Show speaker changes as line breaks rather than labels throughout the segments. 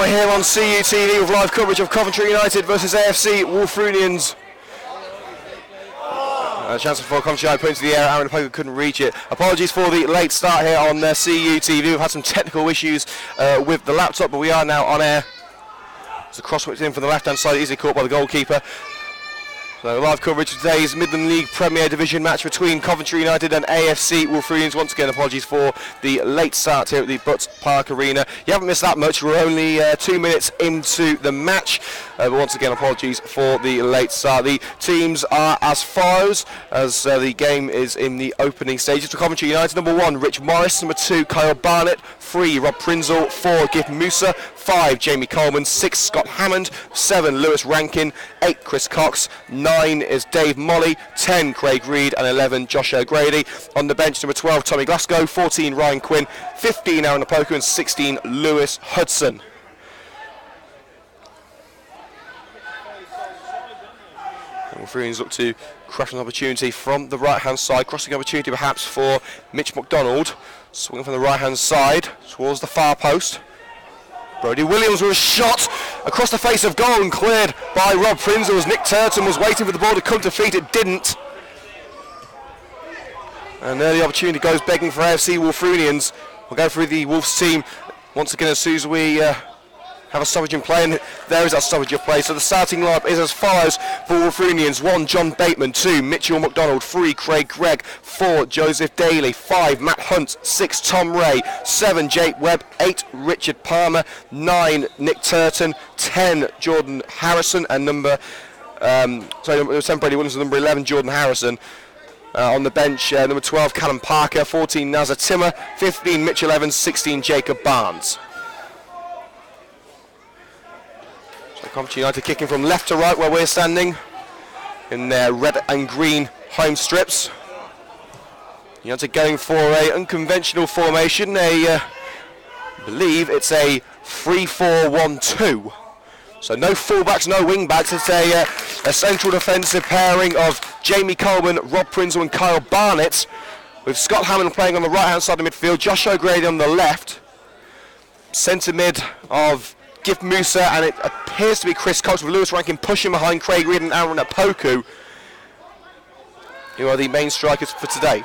we're here on CUTV with live coverage of Coventry United versus AFC Wulfrunians. A chance for Coventry United put into the air. Aaron Poker couldn't reach it. Apologies for the late start here on CUTV. We've had some technical issues with the laptop, but we are now on air. It's a cross whipped in from the left-hand side, easily caught by the goalkeeper. So live coverage of today's Midland League Premier Division match between Coventry United and AFC Wulfrunians. Once again, apologies for the late start here at the Butts Park Arena. You haven't missed that much. We're only 2 minutes into the match. But once again, apologies for the late start. The teams are as follows as the game is in the opening stages. For Coventry United, number 1, Rich Morris. Number 2, Kyle Barnett. 3, Rob Prinzel. 4, Gift Musa. 5, Jamie Coleman. 6, Scott Hammond. 7, Lewis Rankin. 8, Chris Cox. 9 is Dave Molly. 10, Craig Reed. And 11, Josh O'Grady. On the bench, number 12, Tommy Glasgow. 14, Ryan Quinn. 15, Aaron Opoku. And 16, Lewis Hudson. Wulfrunians look to craft an opportunity from the right-hand side. Crossing opportunity perhaps for Mitch McDonald. Swinging from the right-hand side towards the far post. Brody Williams with a shot across the face of goal and cleared by Rob Prinzel as Nick Turton was waiting for the ball to come to feet. It didn't. And there the opportunity goes begging for AFC Wulfrunians. We'll go through the Wolves team once again as soon as we have a stoppage in play, and there is that stoppage of play. So the starting lineup is as follows for Wulfrunians: 1, John Bateman. 2, Mitchell McDonald. 3, Craig Gregg. 4, Joseph Daly. 5, Matt Hunt. 6, Tom Ray. 7, Jake Webb. 8, Richard Palmer. 9, Nick Turton. 10, Jordan Harrison, and number 10, Brady Williams, number 11, Jordan Harrison. On the bench, number 12, Callum Parker. 14, Nazar Timmer. 15, Mitchell Evans. 16, Jacob Barnes. Coventry United kicking from left to right where we're standing in their red and green home strips. United going for an unconventional formation. I believe it's a 3-4-1-2. So no fullbacks, no wingbacks. It's a central defensive pairing of Jamie Coleman, Rob Prinzel and Kyle Barnett, with Scott Hammond playing on the right hand side of midfield, Josh O'Grady on the left. Centre mid of Gift Musa, and it appears to be Chris Cox with Lewis Rankin pushing behind Craig Reed and Aaron Opoku, who are the main strikers for today.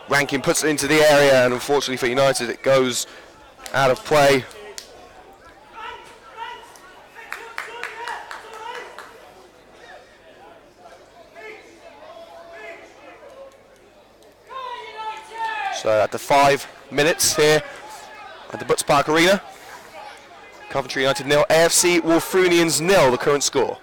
Rankin puts it into the area, and unfortunately for United it goes out of play. So at the 5 minutes here at the Butts Park Arena, Coventry United 0, AFC Wulfrunians 0, the current score.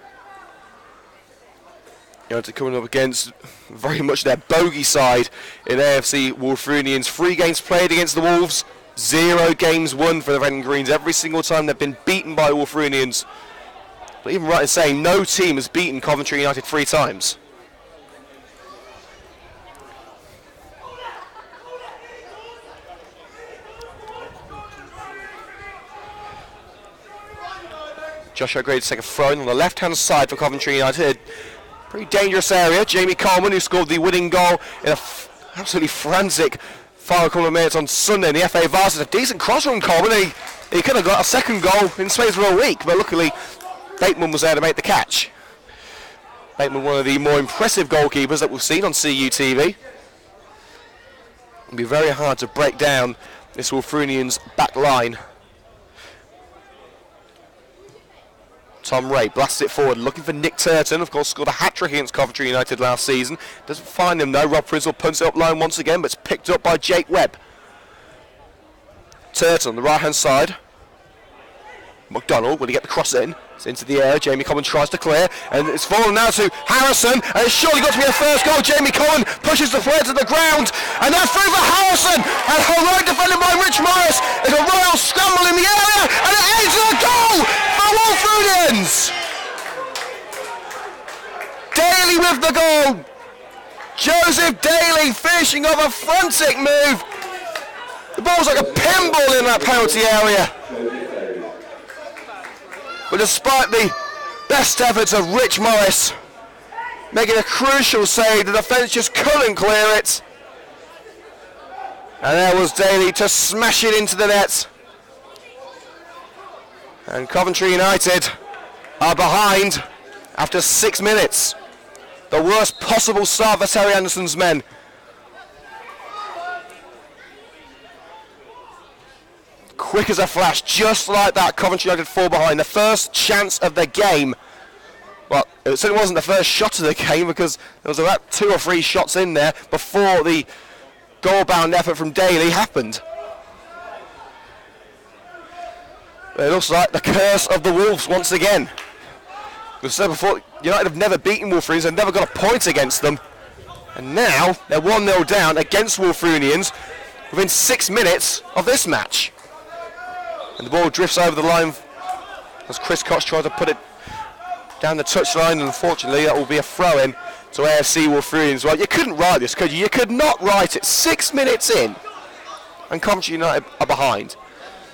United coming up against very much their bogey side in AFC Wulfrunians. 3 games played against the Wolves, 0 games won for the Red and Greens. Every single time they've been beaten by Wulfrunians. But even right in saying no team has beaten Coventry United 3 times. Josh O'Grady to take a throw in on the left-hand side for Coventry United. Pretty dangerous area. Jamie Coleman, who scored the winning goal in an absolutely frantic final couple of minutes on Sunday in the FA Vars. It's a decent cross from Coleman. He could have got a second goal in space for a week, but luckily Bateman was there to make the catch. Bateman, one of the more impressive goalkeepers that we've seen on CUTV. It'll be very hard to break down this Wulfrunians back line. Tom Ray blasts it forward, looking for Nick Turton. Of course, scored a hat-trick against Coventry United last season. Doesn't find him though. Rob Prinzel punts it up line once again, but it's picked up by Jake Webb. Turton on the right-hand side. McDonald, will he get the cross in? It's into the air. Jamie Coleman tries to clear, and it's fallen now to Harrison, and it's surely got to be a first goal. Jamie Coleman pushes the player to the ground, and now through for Harrison, and heroic defended by Rich Morris. There's a royal scramble in the area, and it ends in a goal for Wulfrunians. Daly with the goal. Joseph Daly finishing off a frantic move. The ball's like a pinball in that penalty area. But despite the best efforts of Rich Morris making a crucial save, the defence just couldn't clear it. And there was Daly to smash it into the net. And Coventry United are behind after 6 minutes. The worst possible start for Terry Anderson's men. Quick as a flash, just like that, Coventry United fall behind. The first chance of the game. Well, it certainly wasn't the first shot of the game, because there was about 2 or 3 shots in there before the goal-bound effort from Daly happened. It looks like the curse of the Wolves once again. We've said before, United have never beaten Wulfrunians, they've never got a point against them. And now they're 1-0 down against Wulfrunians within 6 minutes of this match. And the ball drifts over the line as Chris Koch tries to put it down the touchline, and unfortunately that will be a throw-in to AFC Wulfrunians. Well, you couldn't write this, could you? You could not write it. 6 minutes in, and Coventry United are behind.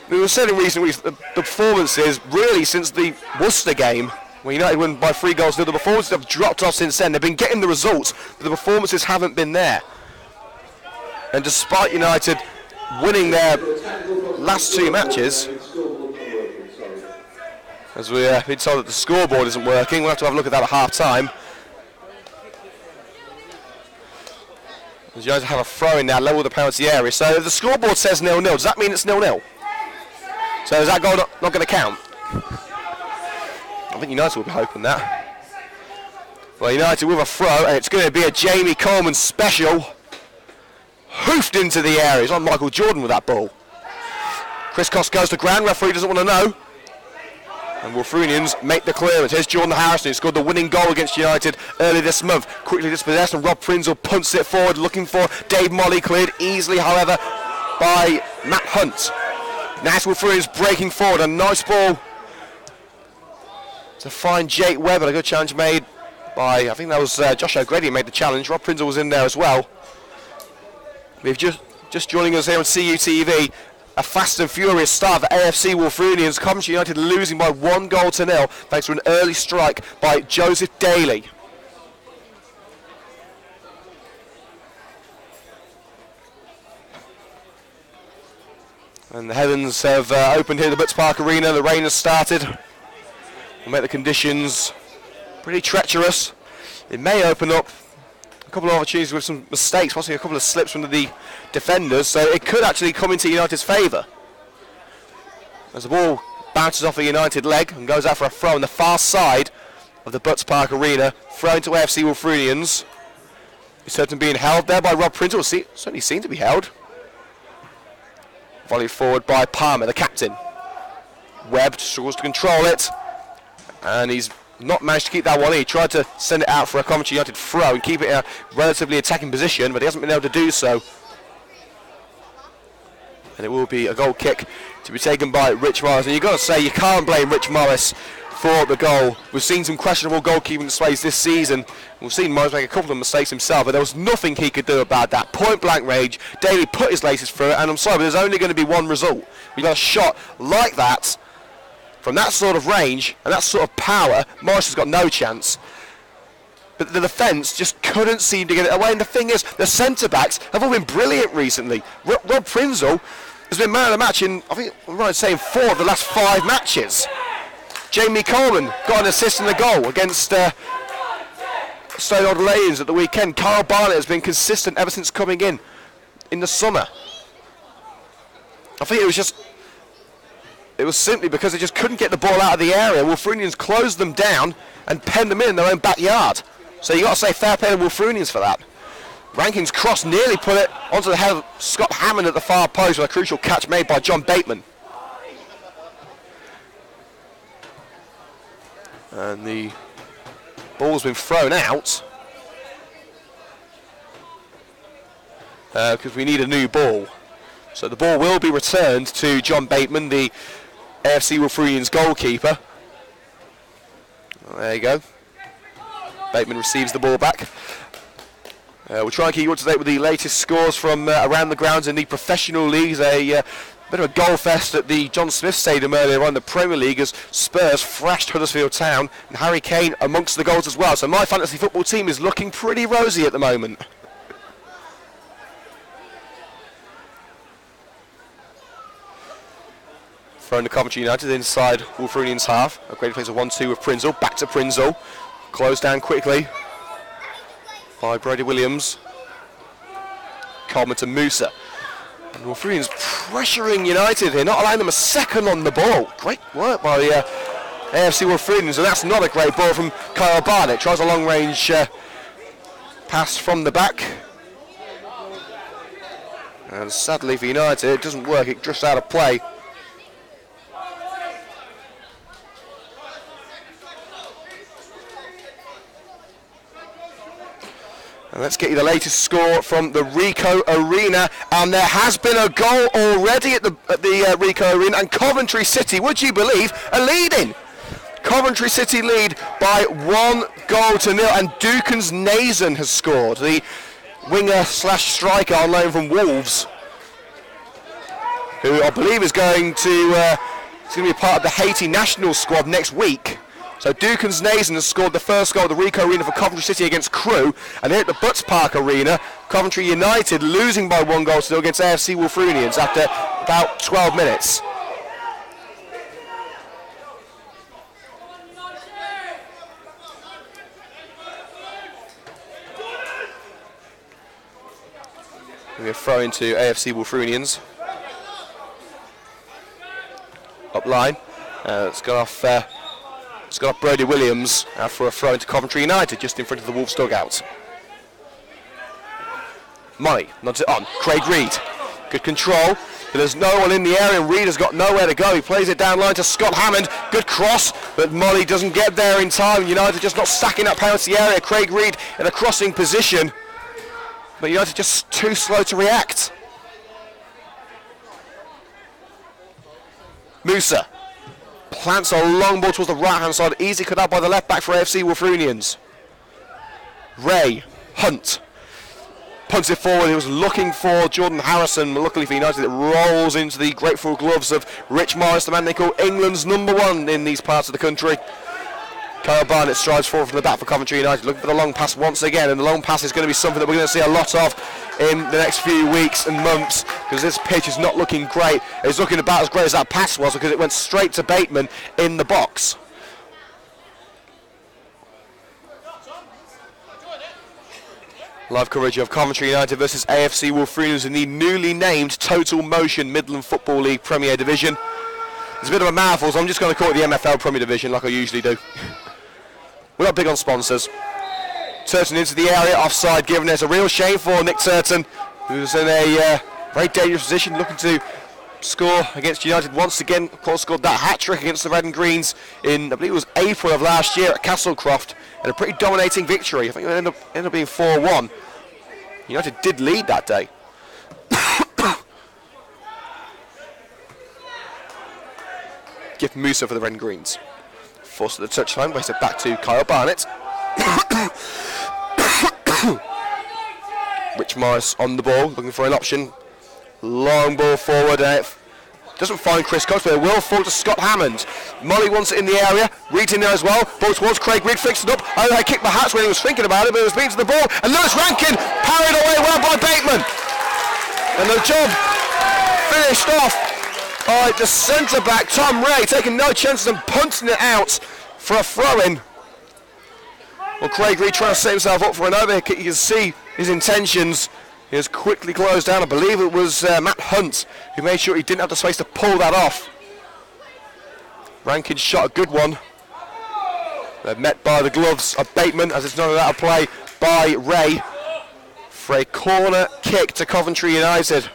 We were saying in recent weeks that the performances, really since the Worcester game, where United won by 3 goals, the performances have dropped off since then. They've been getting the results, but the performances haven't been there. And despite United winning their last 2 matches, as we've been told that the scoreboard isn't working, we'll have to have a look at that at half-time. As United have a throw-in now, level the penalty area. So if the scoreboard says 0-0, does that mean it's 0-0? So is that goal not going to count? I think United will be hoping that. Well, United with a throw, and it's going to be a Jamie Coleman special. Hoofed into the area. He's on Michael Jordan with that ball. Chris Koch goes to ground. Referee doesn't want to know. And Wulfrunians make the clearance. Here's Jordan Harrison, who scored the winning goal against United early this month. Quickly dispossessed, and Rob Prinzel punts it forward, looking for Dave Molly, cleared easily, however, by Matt Hunt. Nice Wulfrunians breaking forward. A nice ball to find Jake Webber. A good challenge made by, I think that was Josh O'Grady who made the challenge. Rob Prinzel was in there as well. We've just joining us here on CUTV. A fast and furious start for AFC Wulfrunians. Coventry United losing by 1-0 thanks to an early strike by Joseph Daly. And the heavens have opened here at the Butts Park Arena. The rain has started. Will make the conditions pretty treacherous. It may open up a couple of opportunities with some mistakes, possibly a couple of slips from the defenders, so it could actually come into United's favour. As the ball bounces off a United leg and goes out for a throw on the far side of the Butts Park Arena, thrown to AFC Wulfrunians. It's certainly being held there by Rob Prinzel, certainly seemed to be held. Volleyed forward by Palmer, the captain. Webb struggles to control it, and he's not managed to keep that one in. He tried to send it out for a Coventry United throw and keep it in a relatively attacking position, but he hasn't been able to do so. And it will be a goal kick to be taken by Rich Morris. And you've got to say, you can't blame Rich Morris for the goal. We've seen some questionable goalkeeping displays this season. We've seen Morris make a couple of mistakes himself, but there was nothing he could do about that. Point blank range, Daly put his laces through it, and I'm sorry, but there's only going to be one result. We've got a shot like that, from that sort of range and that sort of power, Morris has got no chance. But the defence just couldn't seem to get it away. And the thing is, the centre-backs have all been brilliant recently. Rob Prinzel has been man of the match in, I think I'm right in saying, 4 of the last 5 matches. Jamie Coleman got an assist in the goal against Stone Old Lanes at the weekend. Carl Barnett has been consistent ever since coming in the summer. I think it was simply because they just couldn't get the ball out of the area. Wulfrunians closed them down and penned them in their own backyard. So you've got to say fair play to Wulfrunians for that. Rankins' cross nearly put it onto the head of Scott Hammond at the far post with a crucial catch made by John Bateman. And the ball's been thrown out because we need a new ball. So the ball will be returned to John Bateman, the AFC Wulfrunians goalkeeper. There you go. Bateman receives the ball back. We'll try and keep you up to date with the latest scores from around the grounds in the professional leagues. A bit of a goal fest at the John Smith Stadium earlier on in the Premier League as Spurs thrashed Huddersfield Town, and Harry Kane amongst the goals as well. So my fantasy football team is looking pretty rosy at the moment. Thrown to Coventry United inside Wulfrunians half. A great place of 1-2 with Prinzel. Back to Prinzel. Closed down quickly by Brody Williams. Coleman to Musa. And Wulfrunians pressuring United here, not allowing them a second on the ball. Great work by AFC Wulfrunians, and that's not a great ball from Kyle Barnett. Tries a long range pass from the back. And sadly for United, it doesn't work, it drifts out of play. And let's get you the latest score from the Ricoh Arena, and there has been a goal already at the Ricoh Arena, and Coventry City, would you believe, are leading. Coventry City lead by 1-0, and Dukans Nazen has scored, the winger slash striker on loan from Wolves, who I believe is going to be part of the Haiti national squad next week. So Dukans Nazen has scored the first goal of the Ricoh Arena for Coventry City against Crewe, and here at the Butts Park Arena, Coventry United losing by 1-0 against AFC Wulfrunians after about 12 minutes. We're throwing to AFC Wulfrunians. Up line. It's gone off Brody Williams for a throw into Coventry United just in front of the Wolves dugout. Money nods it on. Craig Reed. Good control. But there's no one in the area, and Reed has got nowhere to go. He plays it down line to Scott Hammond. Good cross, but Molly doesn't get there in time. United just not stacking up penalty area. Craig Reed in a crossing position. But United just too slow to react. Musa plants a long ball towards the right-hand side, easy cut out by the left back for AFC Wulfrunians. Ray Hunt punts it forward. He was looking for Jordan Harrison, but luckily for United it rolls into the grateful gloves of Rich Morris, the man they call England's #1 in these parts of the country. Kyle Barnett strides forward from the back for Coventry United, looking for the long pass once again, and the long pass is going to be something that we're going to see a lot of in the next few weeks and months, because this pitch is not looking great. It's looking about as great as that pass was, because it went straight to Bateman in the box. Live coverage of Coventry United versus AFC Wulfrunians in the newly named Total Motion Midland Football League Premier Division. It's a bit of a mouthful, so I'm just going to call it the MFL Premier Division like I usually do. We're not big on sponsors. Turton into the area, offside given. There's a real shame for Nick Turton, who's in a very dangerous position, looking to score against United once again. Of course, scored that hat-trick against the Red and Greens in, I believe it was April of last year at Castlecroft, and a pretty dominating victory. I think it ended up being 4-1. United did lead that day. Give Musa for the Red and Greens. Forced at the touchline, plays it back to Kyle Barnett. Rich Morris on the ball, looking for an option. Long ball forward. Doesn't find Chris Cox, but it will fall to Scott Hammond. Molly wants it in the area. Reed's in there as well. Ball towards Craig Reed, fixed it up. I kicked my hats when he was thinking about it, but it was beaten to the ball. And Lewis Rankin parried away well by Bateman. And the job finished off by the centre-back, Tom Ray, taking no chances and punting it out for a throw-in. Well, Craig Reed trying to set himself up for an overkick. You can see his intentions. He was quickly closed down. I believe it was Matt Hunt who made sure he didn't have the space to pull that off. Rankin shot a good one. They're met by the gloves of Bateman as it's not allowed to play by Ray for a corner kick to Coventry United.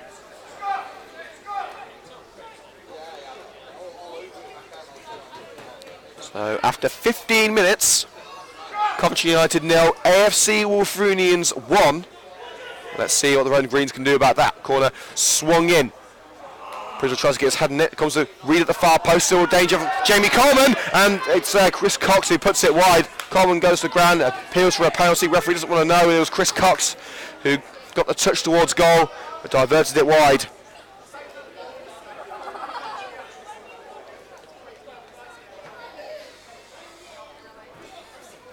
So after 15 minutes, Coventry United 0, AFC Wulfrunians 1. Let's see what the Red and Greens can do about that. Corner swung in. Prinzel tries to get his head in it. Comes to Reed at the far post. Still danger from Jamie Coleman. And it's Chris Cox who puts it wide. Coleman goes to the ground, appeals for a penalty. Referee doesn't want to know. It was Chris Cox who got the touch towards goal, but diverted it wide.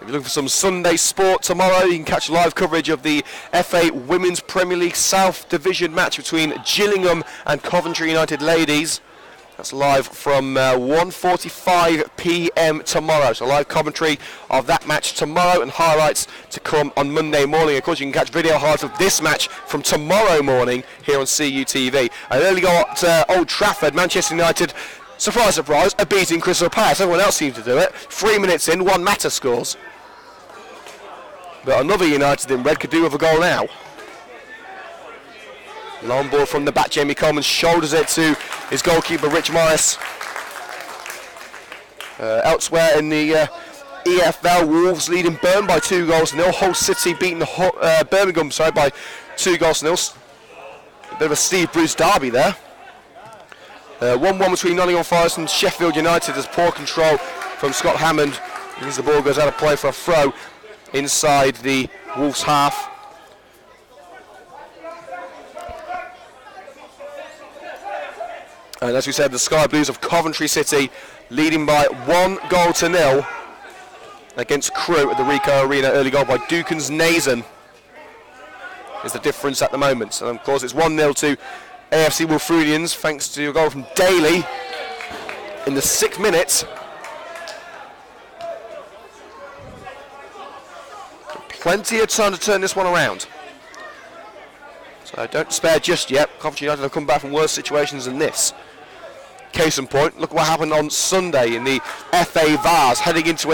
If you're looking for some Sunday sport tomorrow, you can catch live coverage of the FA Women's Premier League South Division match between Gillingham and Coventry United ladies. That's live from 1:45 p.m. tomorrow. So live commentary of that match tomorrow and highlights to come on Monday morning. Of course, you can catch video highlights of this match from tomorrow morning here on CUTV. And early go at Old Trafford, Manchester United, surprise, surprise, are beating Crystal Palace. Everyone else seems to do it. 3 minutes in, one Mata scores. But another United in red could do with a goal now. Long ball from the back, Jamie Coleman shoulders it to his goalkeeper, Rich Morris. Elsewhere in the EFL, Wolves leading Birmingham by 2-0. Hull City beating Birmingham by 2-0. A bit of a Steve Bruce derby there. 1-1 between Nottingham Forest and Sheffield United as poor control from Scott Hammond. As the ball goes out of play for a throw inside the Wolves half. And as we said, the Sky Blues of Coventry City leading by 1-0 against Crewe at the Ricoh Arena. Early goal by Dukans Nazen is the difference at the moment. And of course it's 1-0 to AFC Wulfrunians thanks to a goal from Daly in the 6th minute. Plenty of time to turn this one around. So don't despair just yet. Coventry United have come back from worse situations than this. Case in point, look what happened on Sunday in the FA Vars. Heading into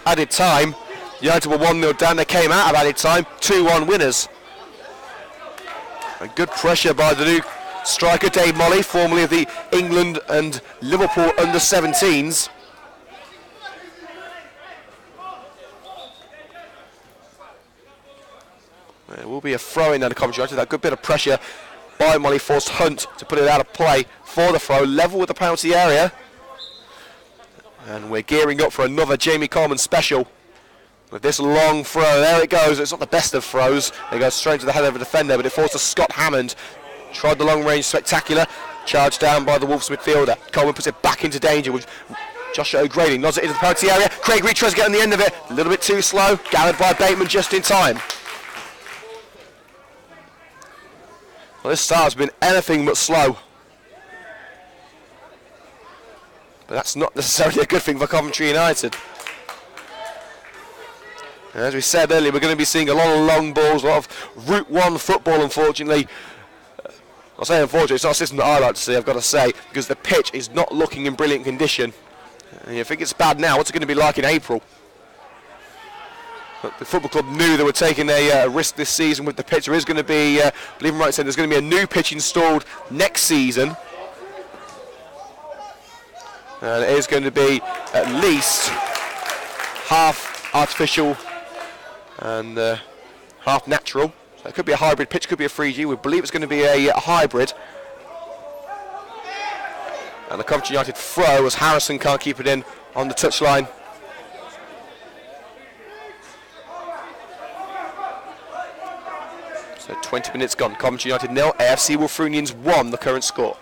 added time, United were 1-0 down. They came out of added time, 2-1 winners. And good pressure by the new striker, Dave Molly, formerly of the England and Liverpool under-17s. There will be a throw-in at the Coventry United. That good bit of pressure by Molly forced Hunt to put it out of play for the throw, level with the penalty area. And we're gearing up for another Jamie Coleman special with this long throw. There it goes. It's not the best of throws. It goes straight to the head of a defender, but it falls to Scott Hammond. Tried the long range spectacular. Charged down by the Wolves midfielder. Coleman puts it back into danger with Joshua O'Grady. Nods it into the penalty area. Craig Reed tries to get on the end of it. A little bit too slow. Gathered by Bateman just in time. Well, this start has been anything but slow. But that's not necessarily a good thing for Coventry United. And as we said earlier, we're going to be seeing a lot of long balls, a lot of Route 1 football, unfortunately. I'll say unfortunately, it's not a system that I like to see, I've got to say, because the pitch is not looking in brilliant condition. And you think it's bad now, what's it going to be like in April? But the football club knew they were taking a risk this season with the pitch. There is going to be, I believe I'm right in saying, there's going to be a new pitch installed next season. And it is going to be at least half artificial and half natural. So it could be a hybrid pitch, could be a 3G. We believe it's going to be a hybrid. And the Coventry United throw as Harrison can't keep it in on the touchline. So 20 minutes gone. Coventry United 0, AFC Wulfrunians 1, the current score.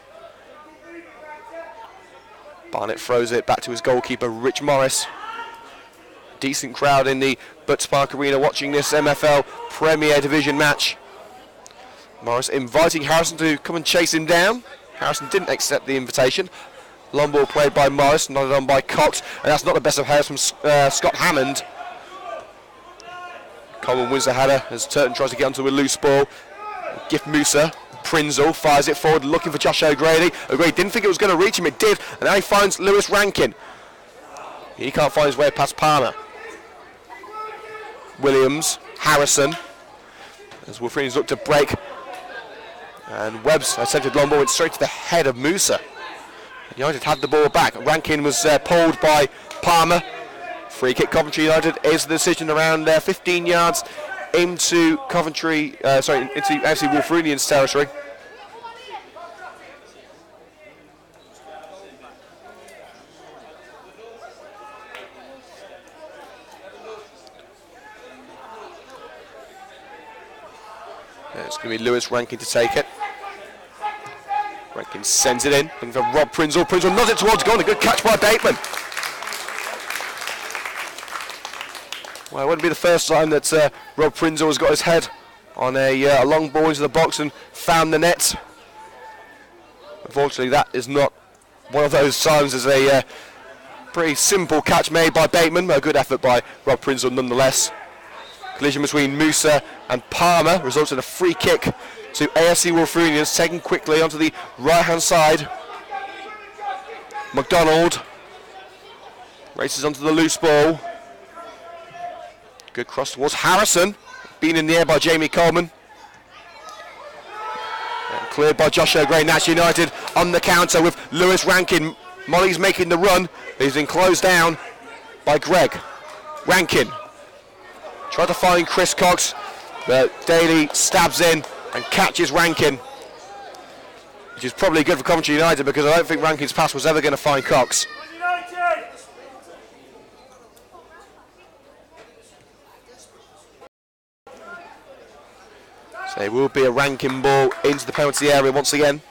Barnett throws it back to his goalkeeper, Rich Morris. Decent crowd in the Butts Park Arena watching this MFL Premier Division match. Morris inviting Harrison to come and chase him down. Harrison didn't accept the invitation. Long ball played by Morris, nodded on by Cox, and that's not the best of headers from Scott Hammond. Coleman wins the header as Turton tries to get onto a loose ball. Gift Musa, Prinzel fires it forward looking for Josh O'Grady. O'Grady didn't think it was going to reach him, it did, and now he finds Lewis Rankin. He can't find his way past Palmer. Williams, Harrison, as Wulfrunians look to break. And Webb's attempted long ball went straight to the head of Musa. United had the ball back. Rankin was pulled by Palmer. Free kick Coventry United is the decision around 15 yards into Coventry, into AFC Wulfrunians territory. It's going to be Lewis Rankin to take it. Rankin sends it in, looking for Rob Prinzel. Prinzel nods it towards goal. A good catch by Bateman. Well, it wouldn't be the first time that Rob Prinzel has got his head on a long ball into the box and found the net. Unfortunately, that is not one of those times is a pretty simple catch made by Bateman, but a good effort by Rob Prinzel nonetheless. Collision between Musa and Palmer results in a free kick to AFC Wulfrunians, taken quickly onto the right-hand side. McDonald races onto the loose ball. Good cross towards Harrison, beaten in the air by Jamie Coleman. And cleared by Joshua Gray. Nats United on the counter with Lewis Rankin. Molly's making the run, but he's been closed down by Greg. Rankin tried to find Chris Cox, but Daly stabs in and catches Rankin, which is probably good for Coventry United because I don't think Rankin's pass was ever going to find Cox. So it will be a Rankin ball into the penalty area once again.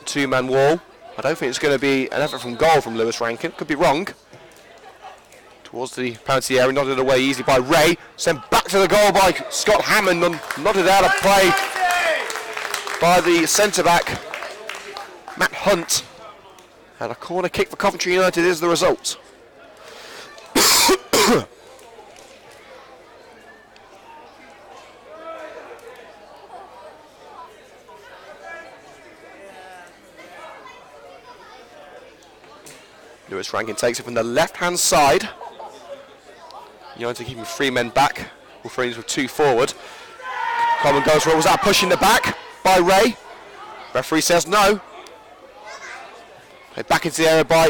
Two-man wall. I don't think it's going to be an effort from goal from Lewis Rankin. Could be wrong. Towards the penalty area, nodded away easy by Ray. Sent back to the goal by Scott Hammond and nodded out of play by the centre-back, Matt Hunt. And a corner kick for Coventry United is the result. Lewis Rankin takes it from the left-hand side. United keeping three men back. Wulfrunians with two forward. Coleman goes for it. Was that a push in the back by Ray? Referee says no. Played back into the area by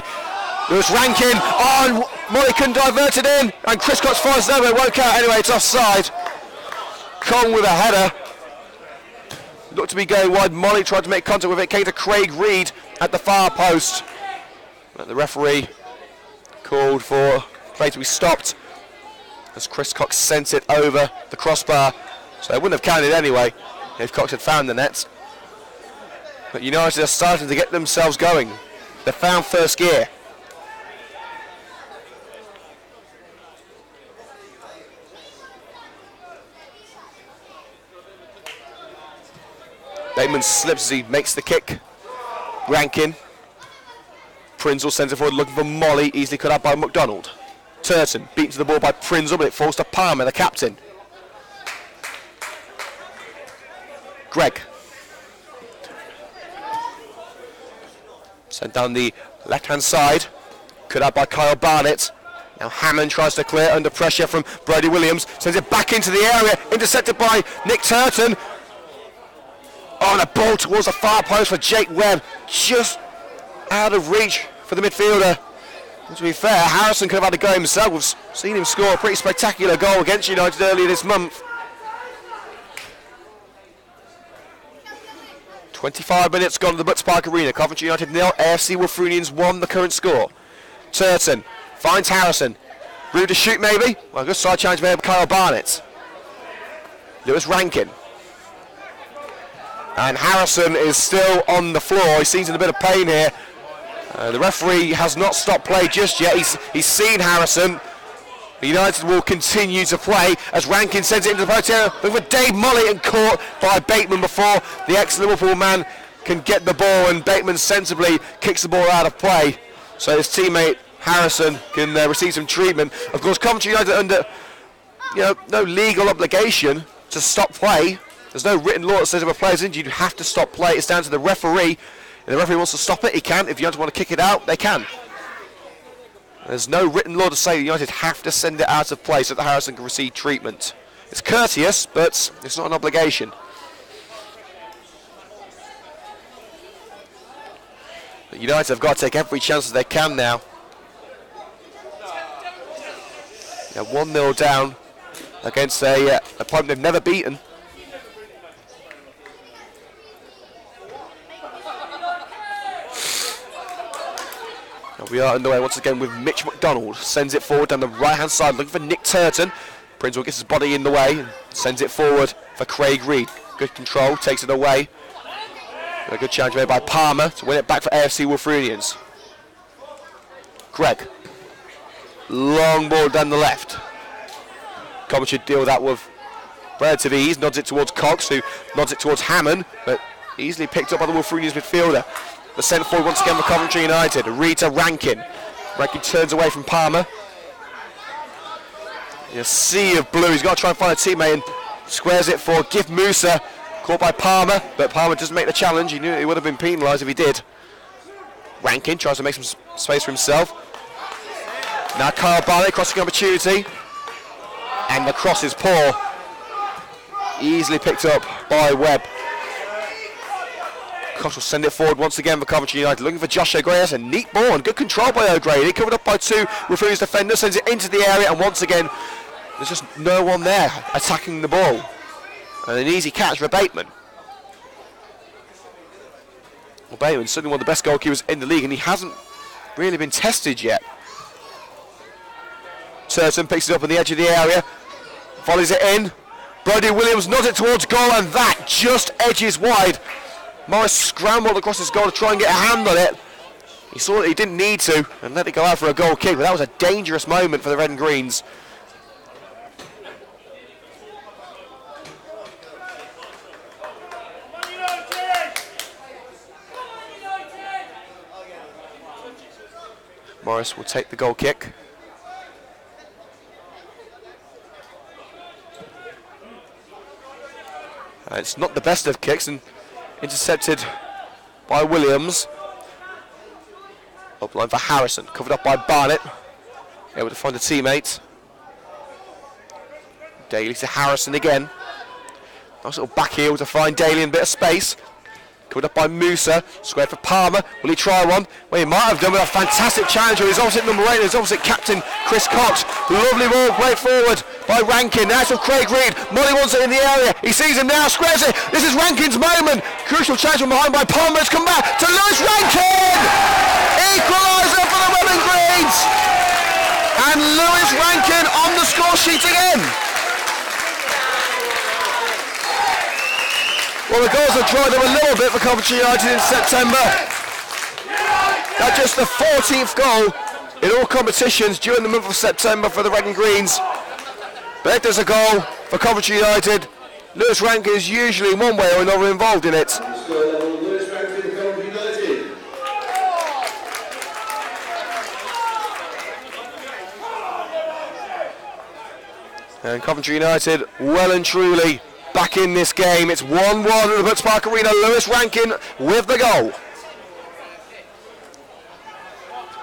Lewis Rankin. Oh, and Molly couldn't divert it in. And Chris Cox fires it over. It won't count anyway. It's offside. Kong with a header. Looked to be going wide. Molly tried to make contact with it. Came to Craig Reed at the far post. But the referee called for play to be stopped as Chris Cox sent it over the crossbar. So it wouldn't have counted anyway if Cox had found the net. But United are starting to get themselves going. They found first gear. Bateman slips as he makes the kick. Rankin. Prinzel sends it forward looking for Molly, easily cut out by McDonald. Turton beaten to the ball by Prinzel, but it falls to Palmer, the captain. Greg. Sent down the left-hand side, cut out by Kyle Barnett. Now Hammond tries to clear under pressure from Brody Williams, sends it back into the area, intercepted by Nick Turton. Oh, and a ball towards the far post for Jake Webb, just out of reach for the midfielder. And to be fair, Harrison could have had a go himself. We've seen him score a pretty spectacular goal against United earlier this month. 25 minutes gone to the Butts Park Arena. Coventry United 0, AFC Wulfrunians 1, the current score. Turton finds Harrison. Rude to shoot maybe? Well, good side challenge made by Kyle Barnett. Lewis Rankin. And Harrison is still on the floor. He seems in a bit of pain here. The referee has not stopped play just yet. He's seen Harrison. United will continue to play as Rankin sends it into the penalty area with Dave Molly and caught by Bateman before the ex-Liverpool man can get the ball, and Bateman sensibly kicks the ball out of play. So his teammate Harrison can receive some treatment. Of course, Coventry United under no legal obligation to stop play. There's no written law that says if a player's injured, you have to stop play. It's down to the referee. If the referee wants to stop it, he can. If United want to kick it out, they can. There's no written law to say that United have to send it out of play so that Harrison can receive treatment. It's courteous, but it's not an obligation. But United have got to take every chance that they can now. They're 1-0 down against a opponent they've never beaten. We are underway once again with Mitch McDonald. Sends it forward down the right-hand side, looking for Nick Turton. Prinzel gets his body in the way and sends it forward for Craig Reed. Good control, takes it away. A good challenge made by Palmer to win it back for AFC Wulfrunians. Greg. Long ball down the left. Coventry deal that with relative ease, nods it towards Cox, who nods it towards Hammond, but easily picked up by the Wulfrunians midfielder. The centre forward once again for Coventry United. Rita Rankin. Rankin turns away from Palmer. In a sea of blue, he's got to try and find a teammate and squares it for Gif Musa. Caught by Palmer, but Palmer doesn't make the challenge. He knew he would have been penalised if he did. Rankin tries to make some space for himself. Now Kyle Barley, crossing opportunity. And the cross is poor. Easily picked up by Webb. Cox will send it forward once again for Coventry United. Looking for Josh O'Grady. That's a neat ball and good control by O'Grady. Covered up by two Wulfrunians defenders, sends it into the area, and once again, there's just no one there attacking the ball. And an easy catch for Bateman. Well, Bateman's certainly one of the best goalkeepers in the league, and he hasn't really been tested yet. Turton picks it up on the edge of the area, volleys it in. Brody Williams nods it towards goal, and that just edges wide. Morris scrambled across his goal to try and get a hand on it. He saw that he didn't need to and let it go out for a goal kick, but that was a dangerous moment for the Red and Greens. Morris will take the goal kick. It's not the best of kicks and intercepted by Williams. Up line for Harrison, covered up by Barnett. Able to find a teammate. Daly to Harrison again. Nice little back heel to find Daly in a bit of space. Covered up by Musa, squared for Palmer. Will he try one? Well, he might have done with a fantastic challenge. His opposite number 8, his opposite captain, Chris Cox. Lovely ball, great forward by Rankin. Now it's for Craig Reed. Molly wants it in the area. He sees him now, squares it. This is Rankin's moment. Crucial challenge from behind by Palmer. It's come back to Lewis Rankin. Equaliser for the Red and Greens. And Lewis Rankin on the score sheet again. Well, the goals have dried them a little bit for Coventry United in September. That's just the 14th goal in all competitions during the month of September for the Red and Greens. But if there's a goal for Coventry United, Lewis Rankin is usually one way or another involved in it. And Coventry United well and truly back in this game. It's 1-1 at the Butts Park Arena. Lewis Rankin with the goal.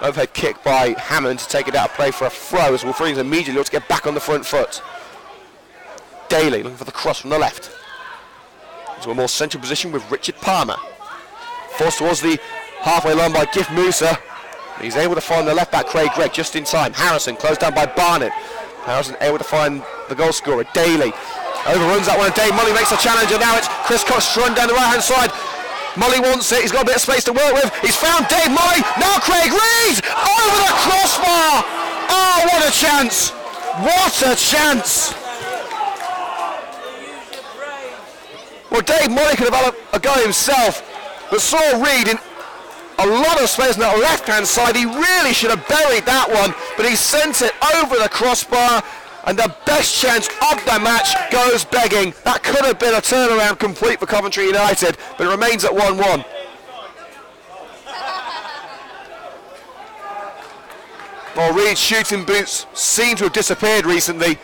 Overhead kick by Hammond to take it out of play for a throw as Wulfrunians immediately look to get back on the front foot. Daly looking for the cross from the left. Into a more central position with Richard Palmer. Forced towards the halfway line by Gif Musa. He's able to find the left back Craig Gregg just in time. Harrison closed down by Barnett. Harrison able to find the goal scorer, Daly. Overruns that one, and Dave Molly makes a challenge, and now it's Chris Cox run down the right-hand side. Molly wants it, he's got a bit of space to work with. He's found Dave Molly, now Craig Reed! Over the crossbar! Oh, what a chance! What a chance! Well, Dave Molly could have had a go himself, but saw Reed in a lot of space on that left-hand side. He really should have buried that one, but he sent it over the crossbar, and the best chance of the match goes begging. That could have been a turnaround complete for Coventry United, but it remains at 1-1. Well, Reed's shooting boots seem to have disappeared recently.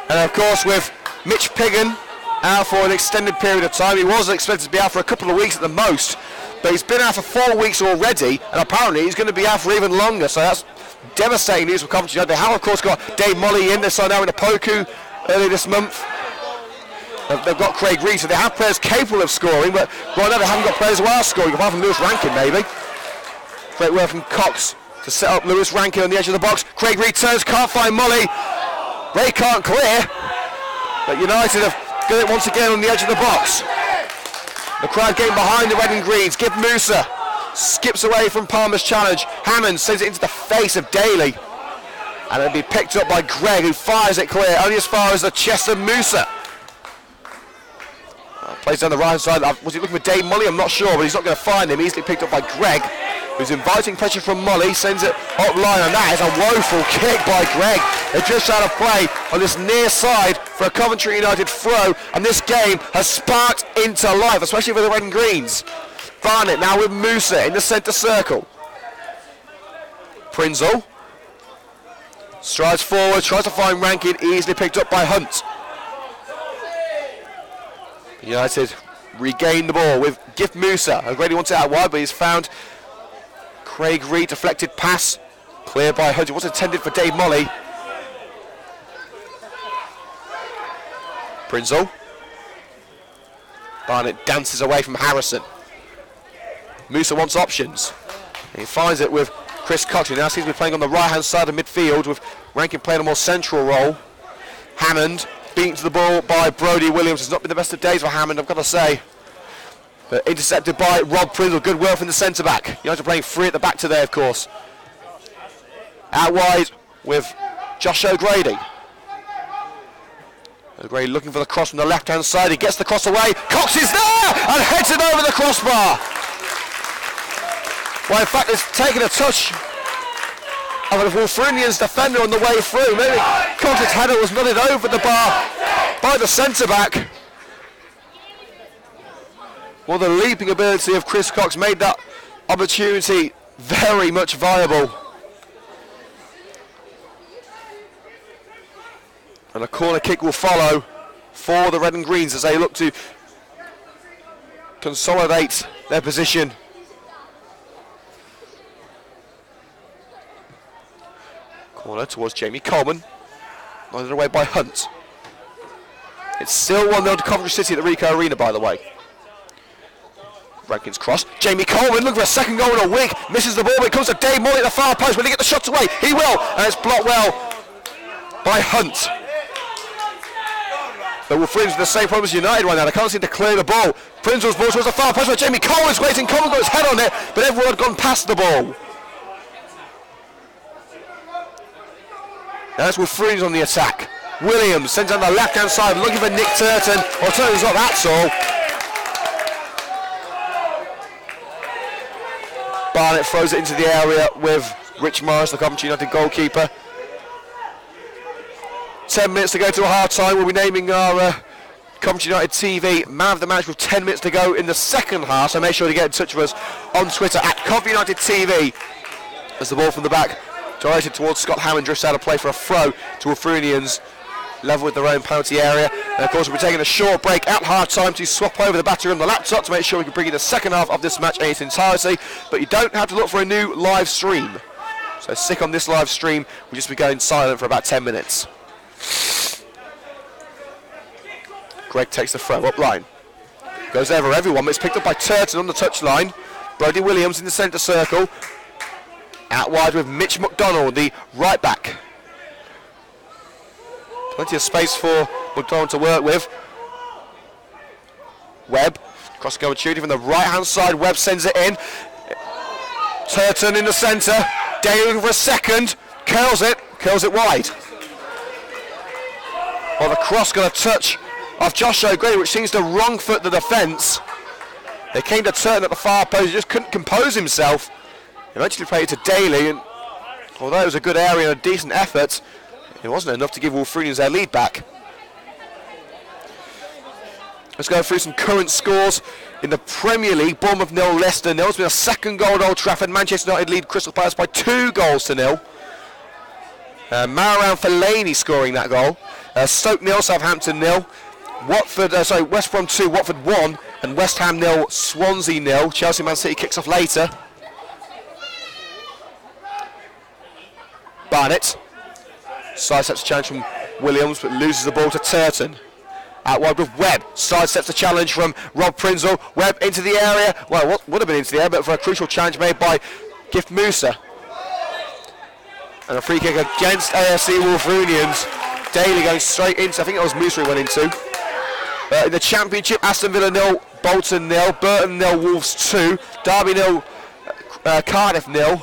And of course, with Mitch Piggin out for an extended period of time, he was expected to be out for a couple of weeks at the most, but he's been out for 4 weeks already, and apparently he's going to be out for even longer, so that's devastating news for Coventry United. They have, of course, got Dave Molly in. They signed out in a Poku earlier this month. They've got Craig Reed, so they have players capable of scoring, but right now they haven't got players who are scoring, apart from Lewis Rankin, maybe. Great work from Cox to set up Lewis Rankin on the edge of the box. Craig Reed turns, can't find Molly. They can't clear, but United have got it once again on the edge of the box. The crowd getting behind the Red and Greens. Gib Musa skips away from Palmer's challenge. Hammond sends it into the face of Daly. And it'll be picked up by Gregg, who fires it clear, only as far as the chest of Musa. Plays down the right hand side. Was he looking for Dave Mully? I'm not sure, but he's not going to find him. Easily picked up by Greg, who's inviting pressure from Mully. Sends it up line, and that is a woeful kick by Greg. They're just out of play on this near side for a Coventry United throw, and this game has sparked into life, especially for the red and greens. Barnett now with Musa in the centre circle. Prinzel strides forward, tries to find Rankin, easily picked up by Hunt. United regain the ball with Gift Musa. O'Grady wants it out wide, but he's found Craig Reed. Deflected pass, cleared by Hunt. It was intended for Dave Mully. Prinzel. Barnett dances away from Harrison. Musa wants options. He finds it with Chris Cox, who now seems to be playing on the right-hand side of midfield, with Rankin playing a more central role. Hammond beaten to the ball by Brodie Williams. It's not been the best of days for Hammond, I've got to say. But intercepted by Rob Prinzel. Good work from the centre-back. United playing free at the back today, of course. Out wide with Josh O'Grady. O'Grady looking for the cross from the left-hand side. He gets the cross away. Cox is there and heads it over the crossbar. Well, in fact, it's taken a touch of a Wulfrunians defender on the way through. Maybe Cox's header was nodded over the bar by the centre-back. Well, the leaping ability of Chris Cox made that opportunity very much viable. And a corner kick will follow for the red and greens as they look to consolidate their position. Corner towards Jamie Coleman, nodded away by Hunt. It's still 1-0 to Coventry City at the Ricoh Arena, by the way. Rankin's cross. Jamie Coleman looking for a second goal in a week. Misses the ball, but it comes to Dave Mully at the far post. Will he get the shots away? He will, and it's blocked well by Hunt. The Wulfrunians with the same problem as United right now. They can't seem to clear the ball. Prinzel's ball towards the far post where Jamie Coleman's waiting. Coleman got his head on it, but everyone had gone past the ball. Now it's Wulfrunians on the attack. Williams sends on the left-hand side looking for Nick Turton. Well, Turton's not, that's all. Barnett throws it into the area with Rich Morris, the Coventry United goalkeeper. 10 minutes to go to a half-time. We'll be naming our Coventry United TV man of the match with 10 minutes to go in the second half, so make sure to get in touch with us on Twitter at Coventry United TV. As the ball from the back directed towards Scott Hammond, drifts out of play for a throw to Wulfrunians, level with their own penalty area. And of course we'll be taking a short break at half-time to swap over the battery on the laptop to make sure we can bring you the second half of this match in its entirety. But you don't have to look for a new live stream. So stick on this live stream. We'll just be going silent for about 10 minutes. Greg takes the throw up line. Goes over everyone, but it's picked up by Turton on the touchline. Brodie Williams in the centre circle. Out wide with Mitch McDonald, the right back. Plenty of space for McDonald to work with. Webb, cross-goal opportunity from the right-hand side. Webb sends it in. Turton in the centre. Daly looking for a second. Curls it wide. Well, the cross got a touch off Josh O'Grady, which seems to wrong foot the defence. They came to Turton at the far post, he just couldn't compose himself. Eventually played it to Daly, and although it was a good area and a decent effort, it wasn't enough to give Wulfrunians their lead back. Let's go through some current scores in the Premier League. Bournemouth 0, Leicester 0. It's been a second goal at Old Trafford. Manchester United lead Crystal Palace by 2-0. Marouane Fellaini scoring that goal. Stoke 0, Southampton 0. West Brom 2, Watford 1, and West Ham 0, Swansea 0. Chelsea Man City kicks off later. Barnett sidesteps a challenge from Williams, but loses the ball to Turton. Out wide with Webb, sidesteps the challenge from Rob Prinzel. Webb into the area, well, what would have been into the area, but for a crucial challenge made by Gift Musa. And a free kick against AFC Wulfrunians. Daly going straight into, I think it was Musa he went into. In the Championship, Aston Villa 0, Bolton 0, Burton 0, Wolves 2, Derby 0, Cardiff 0.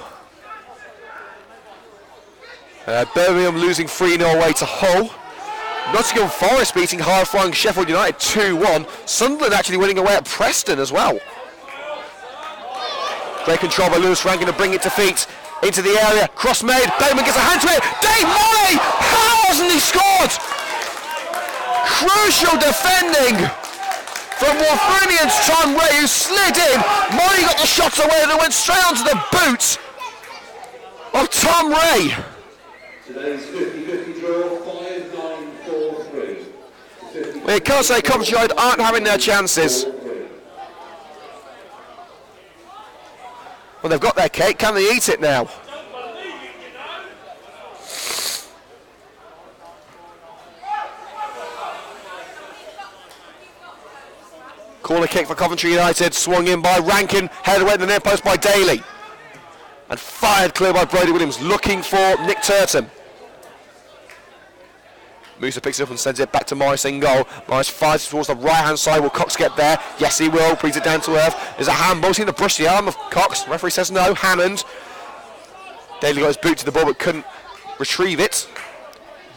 Birmingham losing 3-0 away to Hull. Nottingham Forest beating high-flying Sheffield United 2-1. Sunderland actually winning away at Preston as well. Great control by Lewis Rankin to bring it to feet. Into the area, cross made, Bateman gets a hand to it, Dave Molly! How hasn't he scored? Crucial defending from Wulfrunians' Tom Ray, who slid in. Molly got the shots away and it went straight onto the boot of Tom Ray.
Today's 50-50 draw, 5-9-4-3.
Well, you can't say Coventry aren't having their chances. Well, they've got their cake, can they eat it now? Corner kick for Coventry United, swung in by Rankin, headed away to the near post by Daly. And fired clear by Brody Williams, looking for Nick Turton. Musa picks it up and sends it back to Morris in goal. Morris fires towards the right-hand side. Will Cox get there? Yes, he will. Brings it down to earth. There's a handball. Seeing to brush the arm of Cox. The referee says no. Hammond. Daly got his boot to the ball but couldn't retrieve it.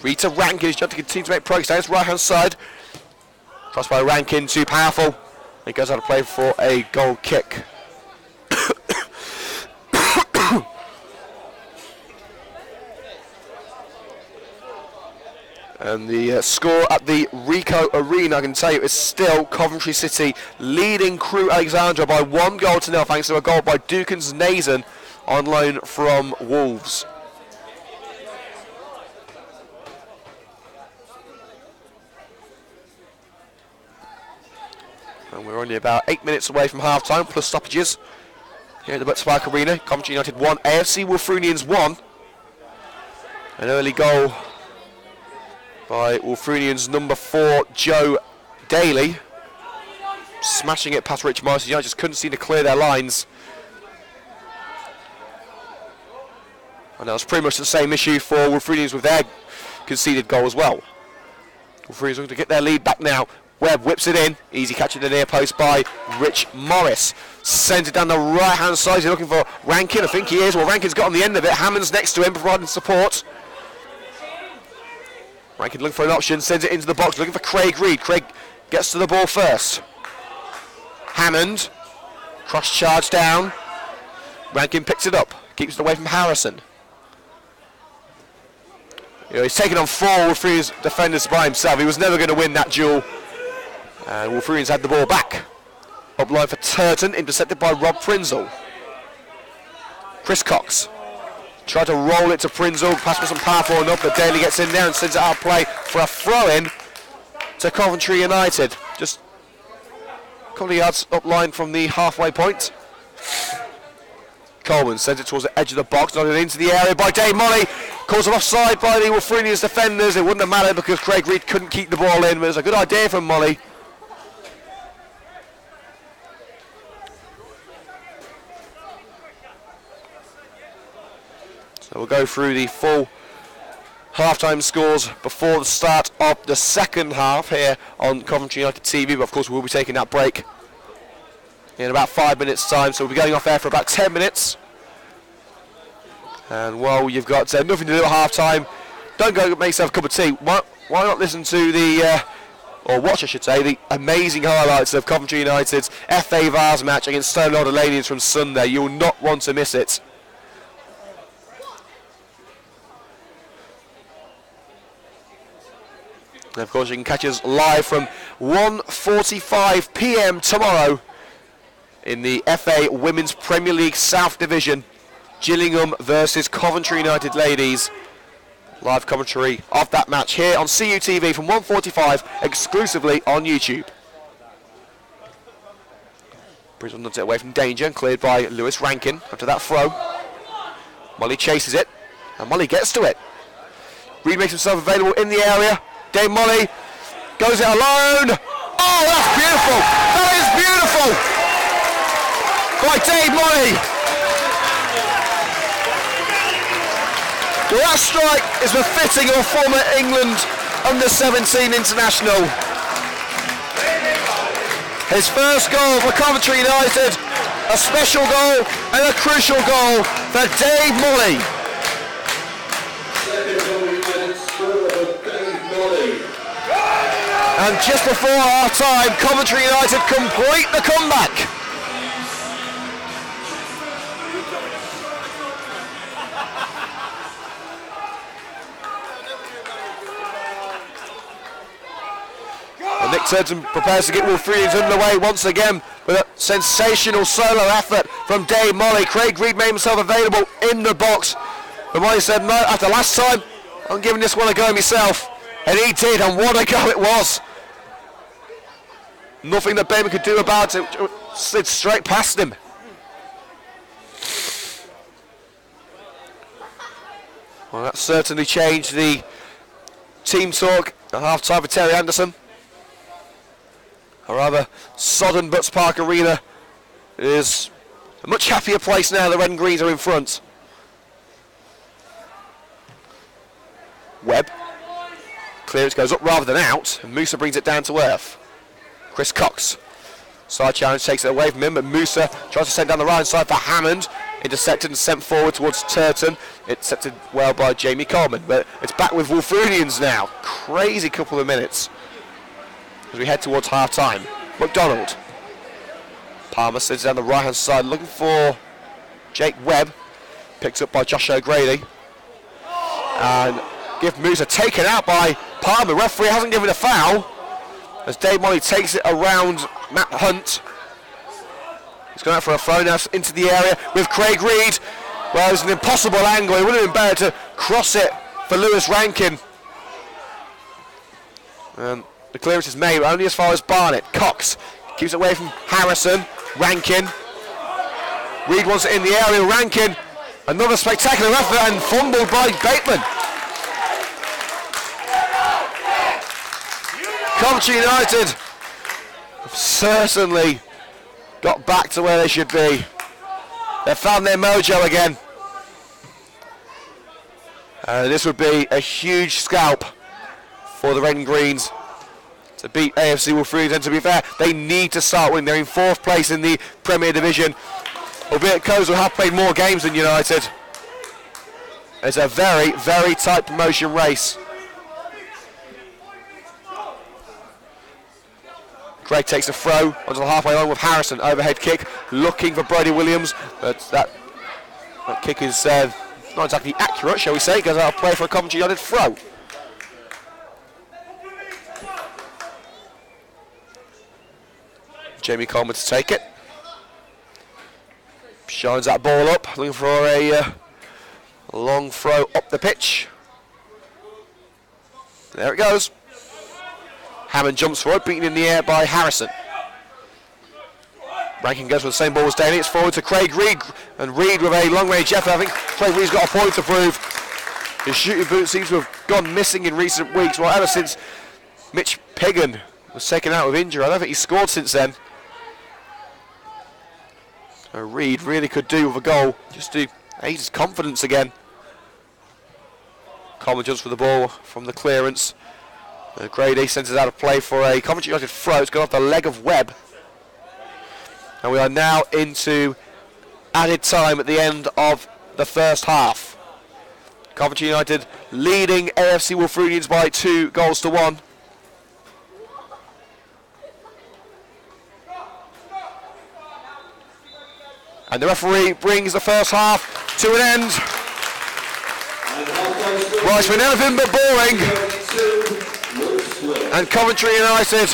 Rita Rankin is trying to continue to make progress down his right-hand side. Crossed by Rankin, too powerful. He goes out of play for a goal kick. And the score at the Ricoh Arena, I can tell you, is still Coventry City leading Crewe Alexandra by 1-0 thanks to a goal by Dukans Nazen on loan from Wolves. And we're only about 8 minutes away from half-time, plus stoppages here at the Buttspark Arena. Coventry United 1, AFC Wulfrunians 1. An early goal by Wulfrunians number 4, Joe Daly. Smashing it past Rich Morris. United just couldn't seem to clear their lines. And that was pretty much the same issue for Wulfrunians with their conceded goal as well. Wulfrunians looking to get their lead back now. Webb whips it in. Easy catch at the near post by Rich Morris. Sends it down the right-hand side. He's looking for Rankin. I think he is. Well, Rankin's got on the end of it. Hammond's next to him, providing support. Rankin looking for an option. Sends it into the box. Looking for Craig Reed. Craig gets to the ball first. Hammond. Cross charge down. Rankin picks it up. Keeps it away from Harrison. You know, he's taken on 4 Wulfrunians defenders by himself. He was never going to win that duel. And Wulfrunians had the ball back. Up line for Turton, intercepted by Rob Prinzel. Chris Cox tried to roll it to Prinzel. Pass wasn't powerful enough, but Daly gets in there and sends it out of play for a throw-in to Coventry United. Just a couple of yards up line from the halfway point. Coleman sends it towards the edge of the box, nodded into the area by Dave Molly. Calls him offside by the Wulfrunians defenders. It wouldn't have mattered because Craig Reed couldn't keep the ball in, but it was a good idea from Molly. So we'll go through the full half-time scores before the start of the second half here on Coventry United TV, but of course we'll be taking that break in about 5 minutes time, so we'll be going off air for about 10 minutes. And while you've got nothing to do at half-time, don't go make yourself a cup of tea. Why not listen to the, or watch I should say, the amazing highlights of Coventry United's FA Vars match against Stoneleigh Lanians from Sunday. You will not want to miss it. And of course you can catch us live from 1:45 PM tomorrow in the FA Women's Premier League South Division. Gillingham versus Coventry United ladies. Live commentary of that match here on CUTV from 1:45 exclusively on YouTube. Brisbane nuts it away from danger and cleared by Lewis Rankin after that throw. Molly chases it and Molly gets to it. Reed makes himself available in the area. Dave Molly goes it alone. Oh, that's beautiful. That is beautiful by Dave Molly. Well, that strike is befitting of a former England under-17 international. His first goal for Coventry United, a special goal and a crucial goal for Dave Molly.
Second goal United score of Dave Molly.
And just before half time, Coventry United complete the comeback. And Nick Turton prepares to get Wulfrunians underway once again with a sensational solo effort from Dave Molly. Craig Reed made himself available in the box. But Molly said, no, after last time, I'm giving this one a go myself. And he did, and what a go it was. Nothing that Bateman could do about it. Slid straight past him. Well, that certainly changed the team talk at half-time for Terry Anderson. A rather sodden Butts Park Arena is a much happier place now. The Red and Greens are in front. Webb. Clearance goes up rather than out, and Musa brings it down to earth. Chris Cox. Side challenge takes it away from him, but Musa tries to send down the right side for Hammond. Intercepted and sent forward towards Turton. Intercepted well by Jamie Coleman, but it's back with Wulfrunians now. Crazy couple of minutes as we head towards half time. McDonald. Palmer sends down the right hand side looking for Jake Webb. Picked up by Josh O'Grady. And Gift Musa taken out by Palmer. Referee hasn't given a foul as Dave Molly takes it around Matt Hunt. He's gone out for a throw now into the area with Craig Reed. Well, it was an impossible angle. It would have been better to cross it for Lewis Rankin. The clearance is made only as far as Barnett. Cox keeps it away from Harrison. Rankin. Reed wants it in the area. Rankin. Another spectacular effort and fumbled by Bateman. Coventry United have certainly got back to where they should be. They've found their mojo again. This would be a huge scalp for the Red and Greens to beat AFC Wulfrunians, and to be fair, they need to start winning. They're in 4th place in the Premier Division, albeit Coes will have played more games than United. It's a very, very tight promotion race. Craig takes a throw onto the halfway line with Harrison. Overhead kick, looking for Brody Williams, but that kick is not exactly accurate, shall we say. Goes out of play for a Coventry United throw. Jamie Coleman to take it. Shines that ball up, looking for a long throw up the pitch. There it goes. Hammond jumps forward, beaten in the air by Harrison. Rankin goes for the same ball as Daly. It's forward to Craig Reed, and Reed with a long-range effort. I think Craig Reed's got a point to prove. His shooting boot seems to have gone missing in recent weeks. Well, ever since Mitch Piggin was taken out with injury, I don't think he's scored since then. So Reed really could do with a goal just to aid his confidence again. Coleman jumps for the ball from the clearance. Grady sends it out of play for a Coventry United throw. It's gone off the leg of Webb. And we are now into added time at the end of the first half. Coventry United leading AFC Wulfrunians by 2-1. And the referee brings the first half to an end. Well, it's been anything but boring. And Coventry United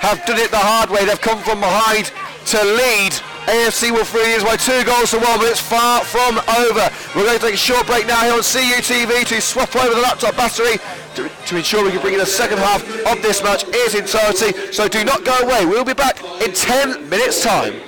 have done it the hard way. They've come from behind to lead AFC Wulfrunians by 2-1, but it's far from over. We're going to take a short break now here on CUTV to swap over the laptop battery to ensure we can bring in the second half of this match in its entirety. So do not go away. We'll be back in 10 minutes' time.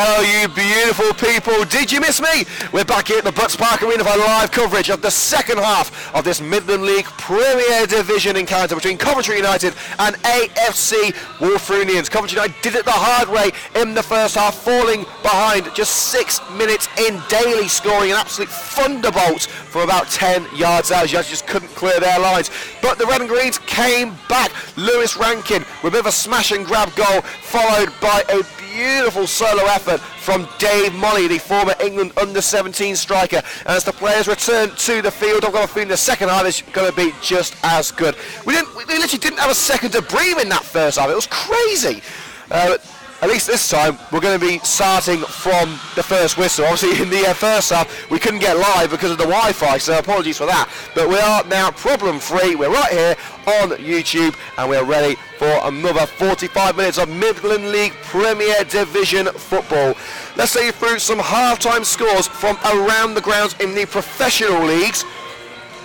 Hello you beautiful people, did you miss me? We're back here at the Butts Park Arena for live coverage of the second half of this Midland League Premier Division encounter between Coventry United and AFC Wulfrunians. Coventry United did it the hard way in the first half, falling behind just 6 minutes in, Daly scoring an absolute thunderbolt from about 10 yards out. United just couldn't clear their lines. But the Red and Greens came back. Lewis Rankin with a bit of a smash and grab goal, followed by a beautiful solo effort from Dave Molly, the former England under-17 striker. And as the players return to the field, I've got a feeling the second half is going to be just as good. We literally didn't have a second to breathe in that first half. It was crazy. At least this time, we're going to be starting from the first whistle. Obviously, in the first half, we couldn't get live because of the Wi-Fi, so apologies for that. But we are now problem-free. We're right here on YouTube, and we're ready for another 45 minutes of Midland League Premier Division football. Let's take you through some half-time scores from around the grounds in the professional leagues.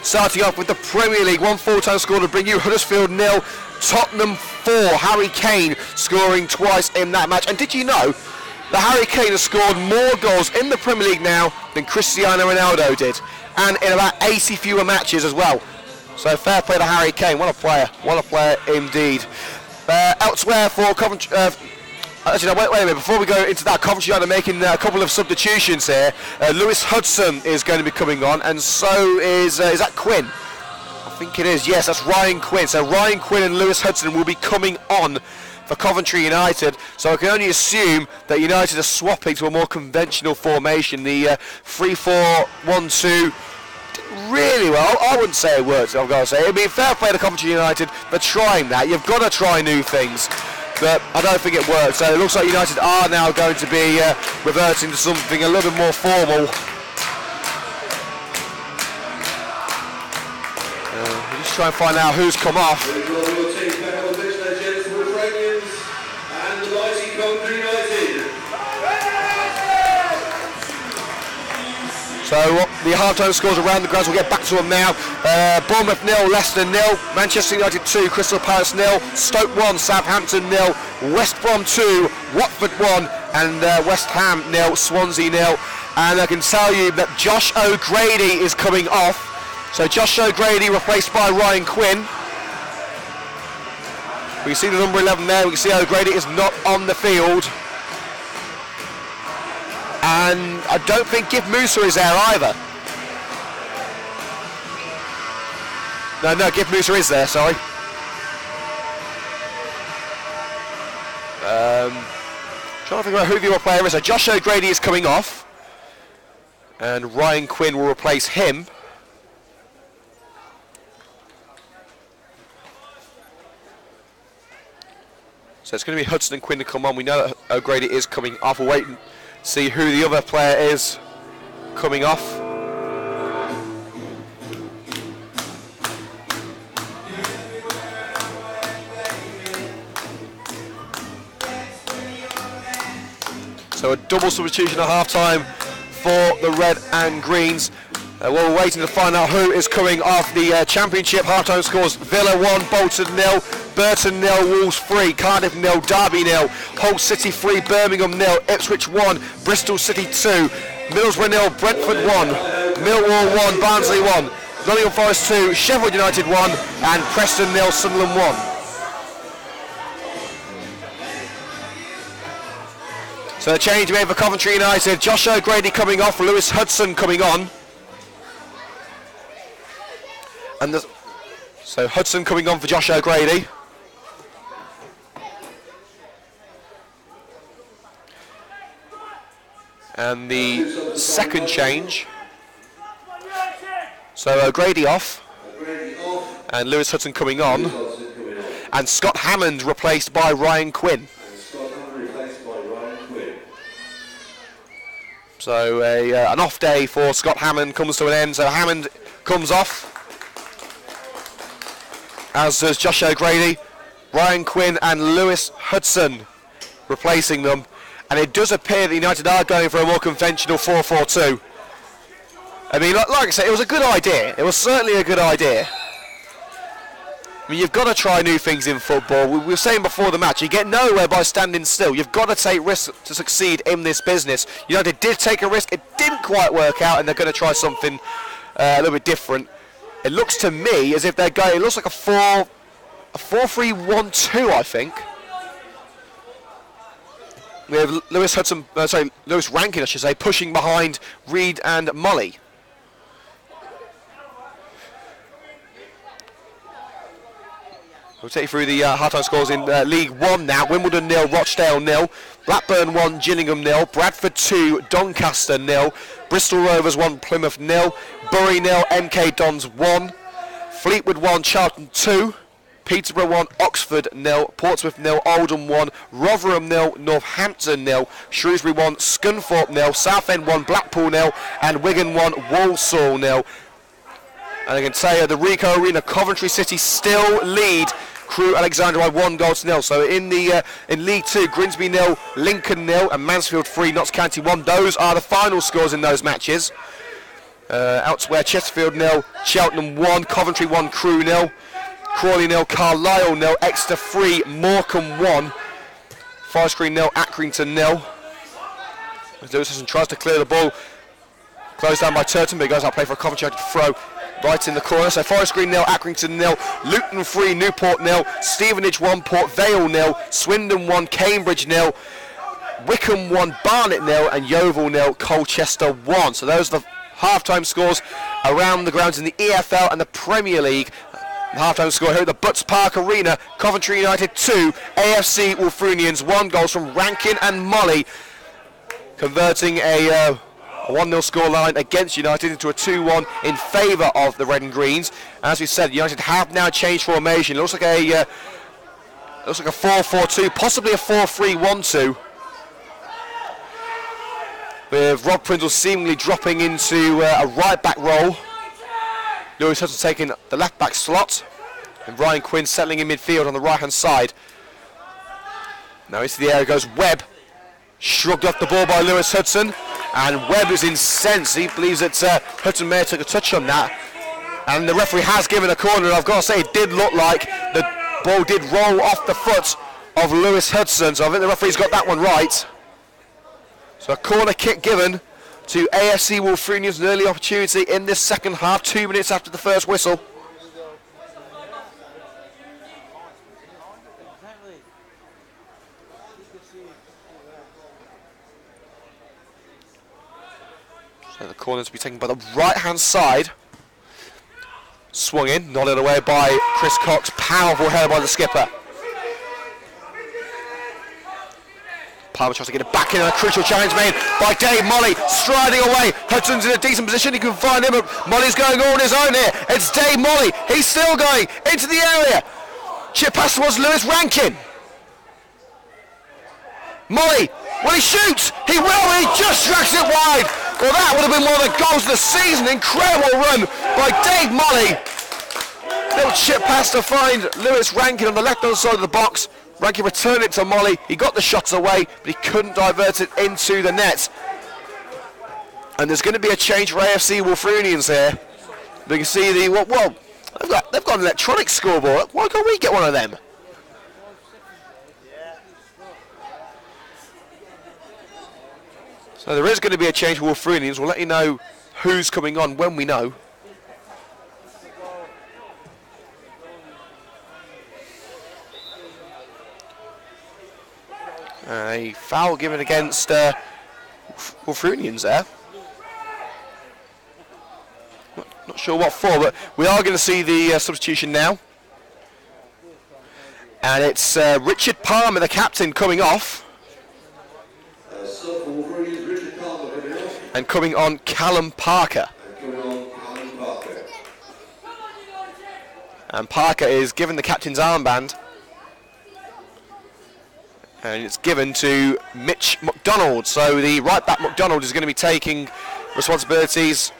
Starting off with the Premier League, one full-time score to bring you Huddersfield 0, Tottenham 4. Harry Kane scoring twice in that match. And did you know that Harry Kane has scored more goals in the Premier League now than Cristiano Ronaldo did, and in about 80 fewer matches as well. So fair play to Harry Kane. What a player indeed. Elsewhere for Coventry. Actually, no, wait a minute. Before we go into that, Coventry United making a couple of substitutions here. Lewis Hudson is going to be coming on, and so is that Quinn? I think it is. Yes, that's Ryan Quinn. So Ryan Quinn and Lewis Hudson will be coming on for Coventry United. So I can only assume that United are swapping to a more conventional formation. The 3-4-1-2 did really well. I wouldn't say it worked, I've got to say. It'd be fair play to Coventry United for trying that. You've got to try new things. But I don't think it worked. So it looks like United are now going to be reverting to something a little bit more formal. We'll just try and find out who's come off.
Your team back on the pitch there, gents. Wulfrunians and the mighty Coventry United.
So the half-time scores around the grounds, we'll get back to them now. Bournemouth 0, Leicester 0, Manchester United 2, Crystal Palace 0, Stoke 1, Southampton 0, West Brom 2, Watford 1, and West Ham 0, Swansea 0. And I can tell you that Josh O'Grady is coming off. So Josh O'Grady replaced by Ryan Quinn. We can see the number 11 there. We can see O'Grady is not on the field. And I don't think Gif Musa is there either. No, Gif Musa is there, sorry. Trying to figure out who the other player is. So Josh O'Grady is coming off. And Ryan Quinn will replace him. So it's going to be Hudson and Quinn to come on. We know that O'Grady is coming off. We'll wait and see who the other player is coming off. So a double substitution at half-time for the Red and Greens. While we're waiting to find out who is coming off the Championship, half-time scores: Villa 1, Bolton 0, Burton 0, Wolves 3, Cardiff 0, Derby 0, Hull City 3, Birmingham 0, Ipswich 1, Bristol City 2, Middlesbrough 0, Brentford 1, Millwall 1, Barnsley 1, Nottingham Forest 2, Sheffield United 1, and Preston 0, Sunderland 1. So the change made for Coventry United: Josh O'Grady coming off, Lewis Hudson coming on. And so Hudson coming on for Josh O'Grady. And the second change. So O'Grady off. And Lewis Hudson coming on. And Scott Hammond replaced by Ryan Quinn. So an off day for Scott Hammond comes to an end. So Hammond comes off, as does Josh O'Grady. Ryan Quinn and Lewis Hudson replacing them. And it does appear that United are going for a more conventional 4-4-2. I mean, like I said, it was a good idea. It was certainly a good idea. I mean, you've got to try new things in football. We were saying before the match, you get nowhere by standing still. You've got to take risks to succeed in this business. United did take a risk. It didn't quite work out, and they're going to try something a little bit different. It looks to me as if they're going. It looks like a 4-3-1-2, I think. We have Lewis Rankin, I should say, pushing behind Reed and Molly. We'll take you through the half-time scores in League 1 now. Wimbledon 0, Rochdale 0, Blackburn 1, Gillingham 0, Bradford 2, Doncaster 0, Bristol Rovers 1, Plymouth 0, Bury 0, MK Dons 1, Fleetwood 1, Charlton 2, Peterborough 1, Oxford 0, Portsmouth 0, Oldham 1, Rotherham 0, Northampton 0, Shrewsbury 1, Scunthorpe 0, Southend 1, Blackpool 0, and Wigan 1, Walsall 0. And I can tell you, the Ricoh Arena, Coventry City still lead Crewe Alexandra by 1-0. So in League 2, Grimsby 0, Lincoln 0, and Mansfield 3, Notts County 1. Those are the final scores in those matches. Elsewhere, Chesterfield 0, Cheltenham 1, Coventry 1, Crewe 0, Crawley 0, Carlisle 0, Exeter 3, Morecambe 1, Forest Green 0, Accrington 0. As Lewis tries to clear the ball, closed down by Turton, but he goes out play for a Coventry throw. Right in the corner, so Forest Green 0, Accrington 0, Luton 3, Newport 0, Stevenage 1, Port Vale 0, Swindon 1, Cambridge 0, Wickham 1, Barnet 0, and Yeovil 0, Colchester 1. So those are the half-time scores around the grounds in the EFL and the Premier League. The half-time score here at the Butts Park Arena, Coventry United 2, AFC Wulfrunians 1, goals from Rankin and Molly, converting a 1-0 scoreline against United into a 2-1 in favour of the Red and Greens. As we said, United have now changed formation. It looks like a 4-4-2, possibly a 4-3-1-2. With Rob Prindle seemingly dropping into a right-back role. Lewis Hudson taking the left-back slot. And Ryan Quinn settling in midfield on the right-hand side. Now into the area goes Webb. Shrugged off the ball by Lewis Hudson. And Webb is incensed. He believes that Hudson may have took a touch on that. And the referee has given a corner. And I've got to say, it did look like the ball did roll off the foot of Lewis Hudson. So I think the referee's got that one right. So a corner kick given to AFC Wulfrunians, an early opportunity in this second half, 2 minutes after the first whistle. So the corner to be taken by the right-hand side. Swung in, nodded away by Chris Cox. Powerful header by the skipper. Palmer tries to get it back in, and a crucial challenge made by Dave Molly, striding away. Hudson's in a decent position, he can find him, but Molly's going all on his own here. It's Dave Molly, he's still going into the area. Chip pass towards Lewis Rankin. Molly, will he shoot? He will, he just drags it wide. Well, that would have been one of the goals of the season. Incredible run by Dave Molly. Little chip pass to find Lewis Rankin on the left-hand side of the box. Rankin returned it to Molly. He got the shots away, but he couldn't divert it into the net. And there's going to be a change for AFC Wulfrunians here. You can see the well, they've got an electronic scoreboard. Why can't we get one of them? So there is going to be a change for Wulfrunians. We'll let you know who's coming on when we know. A foul given against Wulfrunians there. Not sure what for, but we are going to see the substitution now. And it's Richard Palmer, the captain, coming off. And coming on, Callum Parker. And Parker is given the captain's armband. And it's given to Mitch McDonald. So the right back McDonald is going to be taking responsibilities.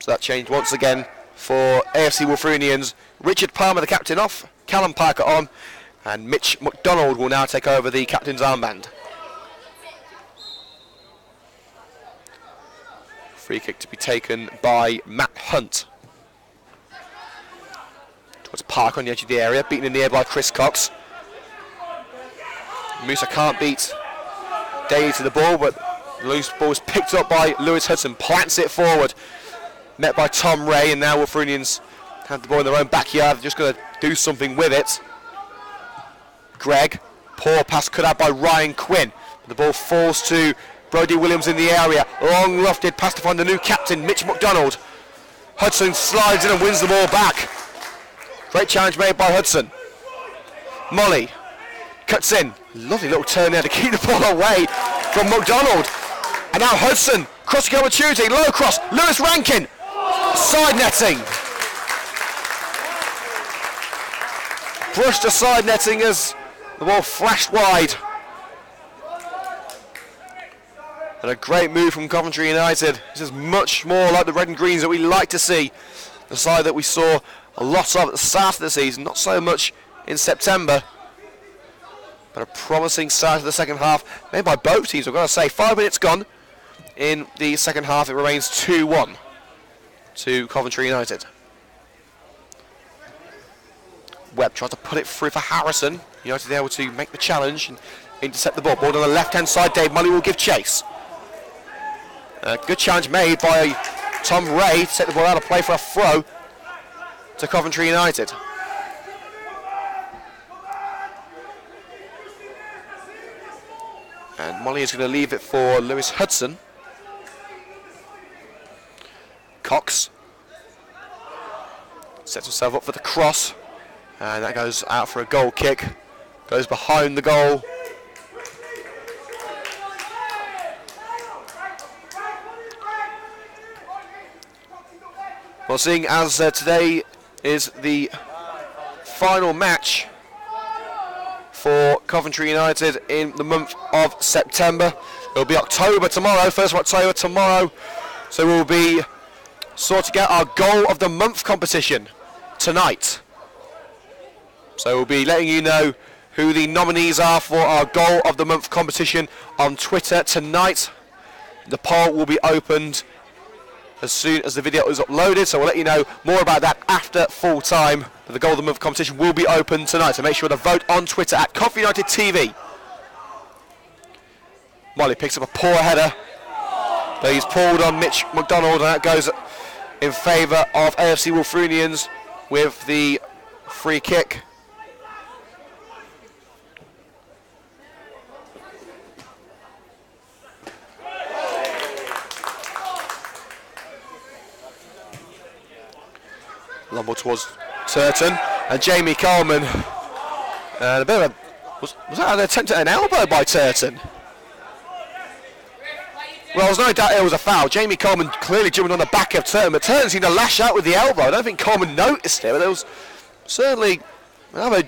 So that changed once again for AFC Wulfrunians. Richard Palmer, the captain, off. Callum Parker on. And Mitch McDonald will now take over the captain's armband. Free kick to be taken by Matt Hunt. Towards Park on the edge of the area, beaten in the air by Chris Cox. Musa can't beat Daly to the ball, but the loose ball is picked up by Lewis Hudson, plants it forward. Met by Tom Ray, and now Wulfrunians have the ball in their own backyard. They're just going to do something with it. Greg, poor pass cut out by Ryan Quinn. The ball falls to Brodie Williams in the area. Long lofted pass to find the new captain, Mitch McDonald. Hudson slides in and wins the ball back. Great challenge made by Hudson. Molly cuts in. Lovely little turn there to keep the ball away from McDonald. And now Hudson, crossing opportunity, low cross, Lewis Rankin, side netting. Brushed aside netting as the ball flashed wide. And a great move from Coventry United. This is much more like the red and greens that we like to see. The side that we saw a lot of at the start of the season, not so much in September. But a promising start to the second half, made by both teams. I've got to say, 5 minutes gone in the second half. It remains 2-1 to Coventry United. Webb tries to put it through for Harrison. United able to make the challenge and intercept the ball. Ball on the left-hand side. Dave Mully will give chase. Good challenge made by Tom Ray to take the ball out of play for a throw to Coventry United. And Molly is going to leave it for Lewis Hudson. Cox sets himself up for the cross. And that goes out for a goal kick. Goes behind the goal. Well, seeing as today is the final match for Coventry United in the month of September. It'll be October tomorrow, 1st of October tomorrow. So we'll be sorting out our goal of the month competition tonight. So we'll be letting you know who the nominees are for our goal of the month competition on Twitter tonight. The poll will be opened as soon as the video is uploaded, so we'll let you know more about that after full time. But the goal of the month competition will be open tonight, so make sure to vote on Twitter at Coventry United TV. Molly picks up a poor header, but he's pulled on Mitch McDonald, and that goes in favour of AFC Wulfrunians with the free kick. Long ball towards Turton and Jamie Coleman. And a bit of a, was that an attempt at an elbow by Turton? Well, there's no doubt it was a foul. Jamie Coleman clearly jumping on the back of Turton, but Turton seemed to lash out with the elbow. I don't think Coleman noticed it, but it was certainly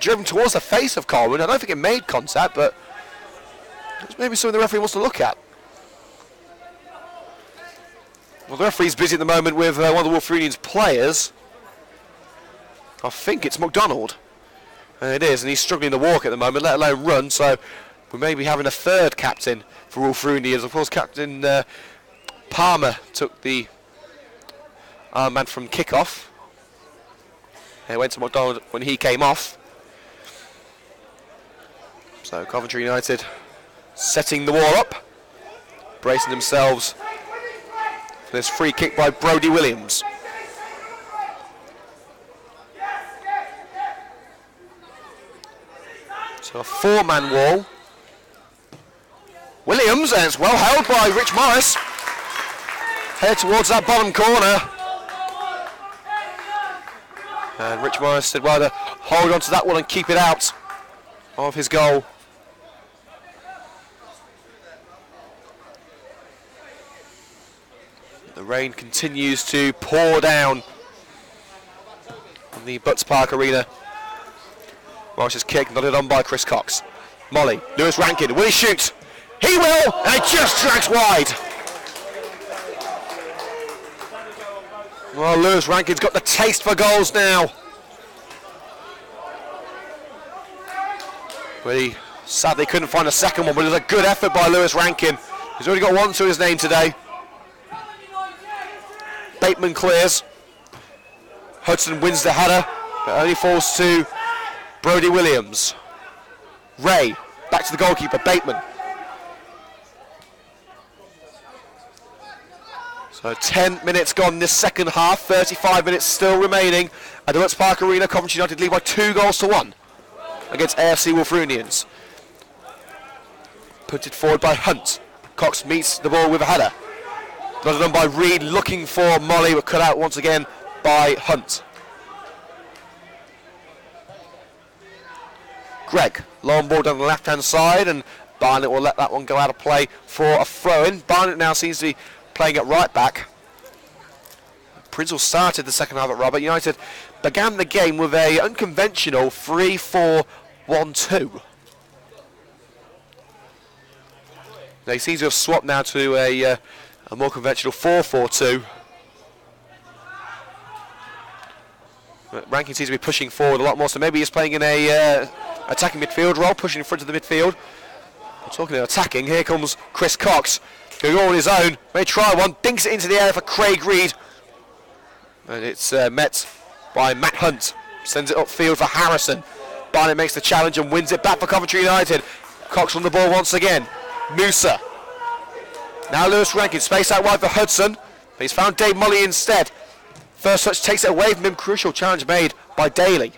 driven towards the face of Coleman. I don't think it made contact, but it's maybe something the referee wants to look at. Well, the referee's busy at the moment with one of the Wulfrunians players. I think it's McDonald. And it is, and he's struggling to walk at the moment, let alone run, so we may be having a third captain for Wulfrunians. Of course, Captain Palmer took the armband from kick-off. It went to McDonald when he came off. So Coventry United setting the wall up, bracing themselves for this free kick by Brodie Williams. So a four-man wall. Williams, and it's well held by Rich Morris. Head towards that bottom corner. And Rich Morris did well to hold on to that one and keep it out of his goal. The rain continues to pour down on the Butts Park Arena. Morris's kick nodded on by Chris Cox. Molly, Lewis Rankin, will he shoot? He will, and it just drags wide. Well, Lewis Rankin's got the taste for goals now. But he sadly couldn't find a second one, but it was a good effort by Lewis Rankin. He's already got one to his name today. Bateman clears. Hudson wins the header, but only falls to Brodie Williams. Ray, back to the goalkeeper, Bateman. So 10 minutes gone in this second half, 35 minutes still remaining at the Woods Park Arena. Coventry United lead by 2-1 against AFC Wulfrunians. Put it forward by Hunt. Cox meets the ball with a header. Not done by Reed, looking for Molly, but cut out once again by Hunt. Greg, long ball down the left-hand side, and Barnett will let that one go out of play for a throw-in. Barnett now seems to be playing at right back. Prinzell started the second half at Robert. United began the game with a unconventional 3-4-1-2. They seem to have swapped now to a more conventional 4-4-2. Rankin seems to be pushing forward a lot more, so maybe he's playing in a attacking midfield role, pushing in front of the midfield. Talking of attacking, here comes Chris Cox, going all on his own. May try one, dinks it into the air for Craig Reed. And it's met by Matt Hunt. Sends it upfield for Harrison. Barnett makes the challenge and wins it back for Coventry United. Cox on the ball once again. Musa. Now Lewis Rankin, space out wide for Hudson. But he's found Dave Mully instead. First touch takes it away from him. Crucial challenge made by Daly.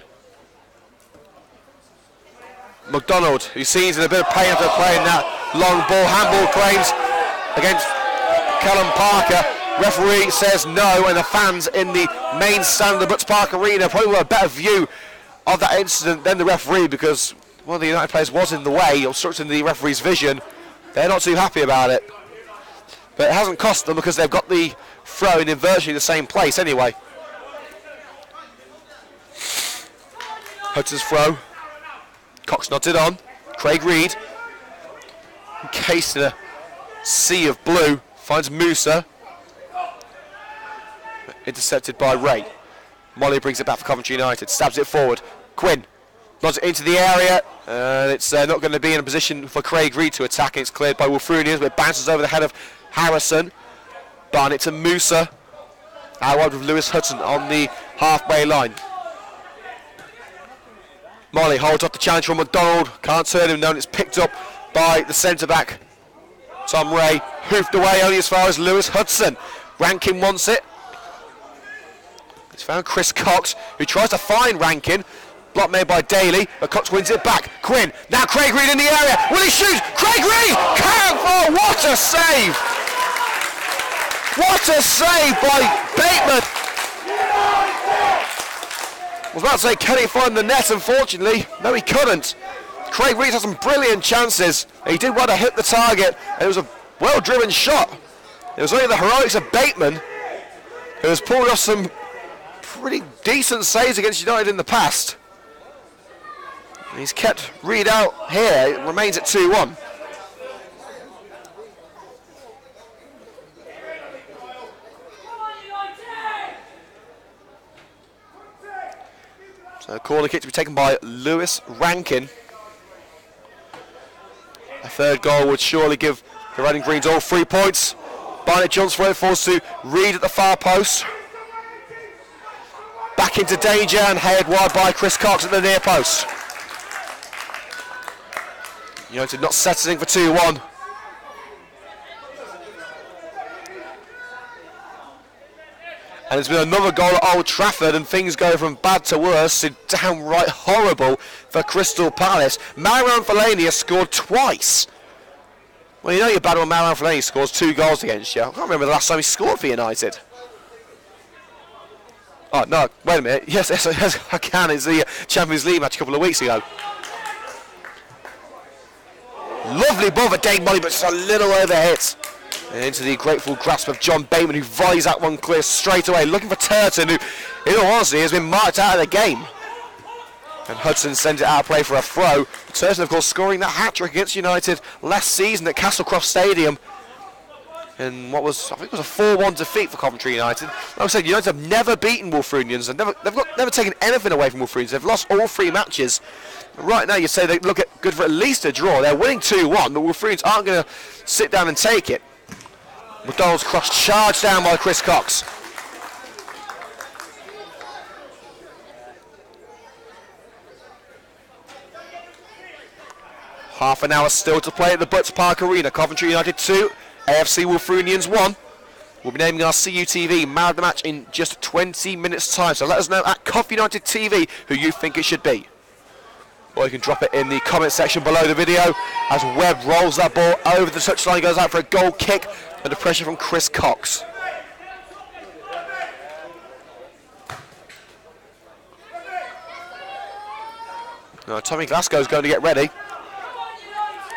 McDonald, who seems in a bit of pain after playing that long ball, handball claims against Callum Parker. Referee says no, and the fans in the main stand of the Butts Park Arena probably have a better view of that incident than the referee, because one of the United players was in the way, obstructing the referee's vision. They're not too happy about it. But it hasn't cost them, because they've got the throw in virtually the same place anyway. Hudson's throw. Cox nodded on. Craig Reed, encased in a sea of blue, finds Musa. Intercepted by Ray. Molly brings it back for Coventry United, stabs it forward. Quinn nods it into the area, and it's not going to be in a position for Craig Reed to attack. It's cleared by Wulfrunians, but it bounces over the head of Harrison. Barnett to Musa. Out wide with Lewis Hudson on the halfway line. Molly holds up the challenge from McDonald. Can't turn him down. It's picked up by the centre-back, Tom Ray. Hoofed away only as far as Lewis Hudson. Rankin wants it. It's found Chris Cox, who tries to find Rankin. Block made by Daly, but Cox wins it back. Quinn, now Craig Reed in the area. Will he shoot? Craig Reed can't. Oh, what a save! What a save by Bateman! I was about to say, can he find the net? Unfortunately, no, he couldn't. Craig Reed had some brilliant chances. He did well to hit the target, and it was a well-driven shot. It was only the heroics of Bateman who has pulled off some pretty decent saves against United in the past. And he's kept Reed out here. It remains at 2-1. So a corner kick to be taken by Lewis Rankin. A third goal would surely give the Red and Greens all 3 points. Barnett jumps for it, falls to Reed at the far post. Back into danger and headed wide by Chris Cox at the near post. United not settling for 2-1. And there's been another goal at Old Trafford, and things go from bad to worse to downright horrible for Crystal Palace. Marouane Fellaini has scored twice. Well, you know you're bad when Marouane Fellaini scores 2 goals against you. I can't remember the last time he scored for United. Oh, no, wait a minute. Yes, I can. It's the Champions League match a couple of weeks ago. Lovely ball for Dave Molly, but just a little overhit. And into the grateful grasp of John Bateman, who volleys that one clear straight away, looking for Turton, who, in all honesty, has been marked out of the game. And Hudson sends it out of play for a throw. Turton, of course, scoring that hat-trick against United last season at Castlecroft Stadium. In what was, I think it was a 4-1 defeat for Coventry United. Like I said, United have never beaten Wulfrunians, and never taken anything away from Wulfrunians. They've lost all 3 matches. Right now, you say they look at good for at least a draw. They're winning 2-1, but Wulfrunians aren't going to sit down and take it. McDonald's cross charged down by Chris Cox. Half an hour still to play at the Butts Park Arena. Coventry United 2, AFC Wulfrunians 1. We'll be naming our CUTV Man of the Match in just 20 minutes time. So let us know at Coventry United TV who you think it should be. Or you can drop it in the comment section below the video as Webb rolls that ball over the touchline, goes out for a goal kick under pressure from Chris Cox. Now Tommy Glasgow's going to get ready.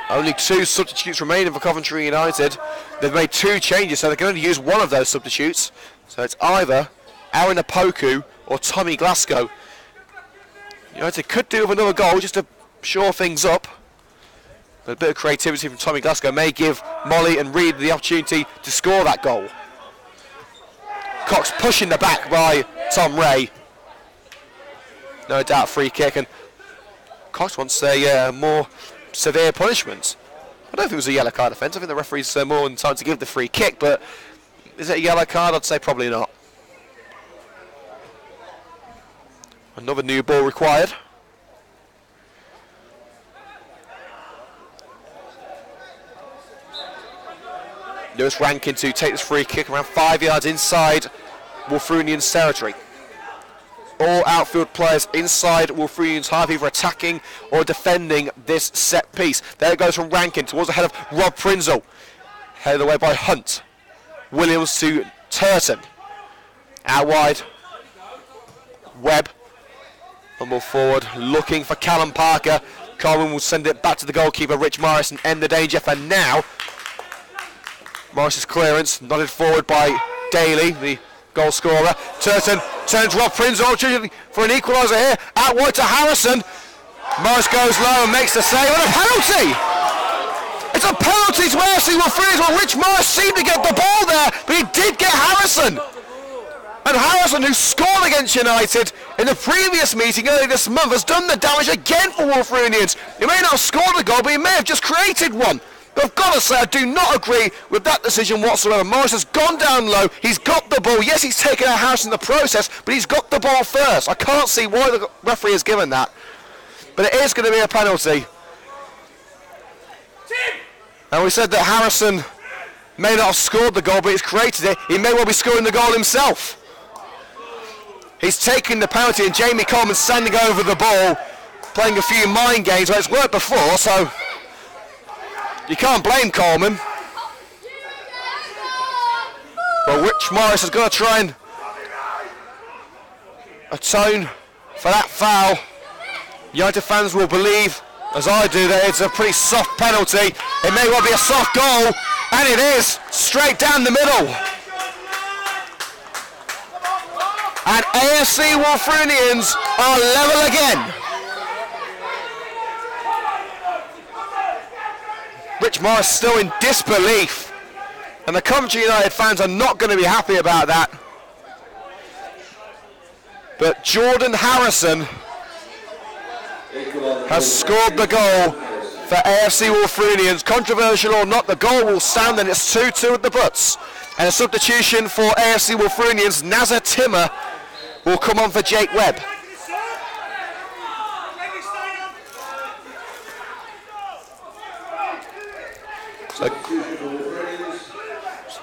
Only 2 substitutes remaining for Coventry United. They've made 2 changes, so they're going to use one of those substitutes. So it's either Aaron Apoku or Tommy Glasgow. United could do with another goal just to shore things up. But a bit of creativity from Tommy Glasgow may give Molly and Reed the opportunity to score that goal. Cox pushing the back by Tom Ray. No doubt free kick, and Cox wants a more severe punishment. I don't think it was a yellow card offence. I think the referee's more than time to give the free kick, but is it a yellow card? I'd say probably not. Another new ball required. Lewis Rankin to take this free kick around 5 yards inside Wulfrunians territory. All outfield players inside Wulfrunians half, either attacking or defending this set piece. There it goes from Rankin towards the head of Rob Prinzel. Headed away by Hunt. Williams to Turton. Out wide. Webb. Fumble forward, looking for Callum Parker. Coleman will send it back to the goalkeeper, Rich Morris, and end the danger for now. Morris's clearance, nodded forward by Daly, the goal scorer. Turton turns Rob Prinzel for an equaliser here. Out wide to Harrison. Morris goes low and makes the save, and a penalty! It's a penalty to AFC Wulfrunians. Well, Rich Morris seemed to get the ball there, but he did get Harrison. And Harrison, who scored against United in the previous meeting earlier this month, has done the damage again for Wulfrunians. He may not have scored a goal, but he may have just created one. But I've got to say, I do not agree with that decision whatsoever. Morris has gone down low, he's got the ball. Yes, he's taken out Harrison in the process, but he's got the ball first. I can't see why the referee has given that. But it is going to be a penalty. And we said that Harrison may not have scored the goal, but he's created it. He may well be scoring the goal himself. He's taking the penalty, and Jamie Coleman's standing over the ball, playing a few mind games. Well, it's worked before, so you can't blame Coleman. But Rich Morris is going to try and atone for that foul. United fans will believe, as I do, that it's a pretty soft penalty. It may well be a soft goal, and it is, straight down the middle. And AFC Wulfrunians are level again. Rich Morris still in disbelief. And the Coventry United fans are not going to be happy about that. But Jordan Harrison has scored the goal for AFC Wulfrunians. Controversial or not, the goal will stand, and it's 2-2 at the Butts. And a substitution for AFC Wulfrunians, Nazar Timmer, will come on for Jake Webb.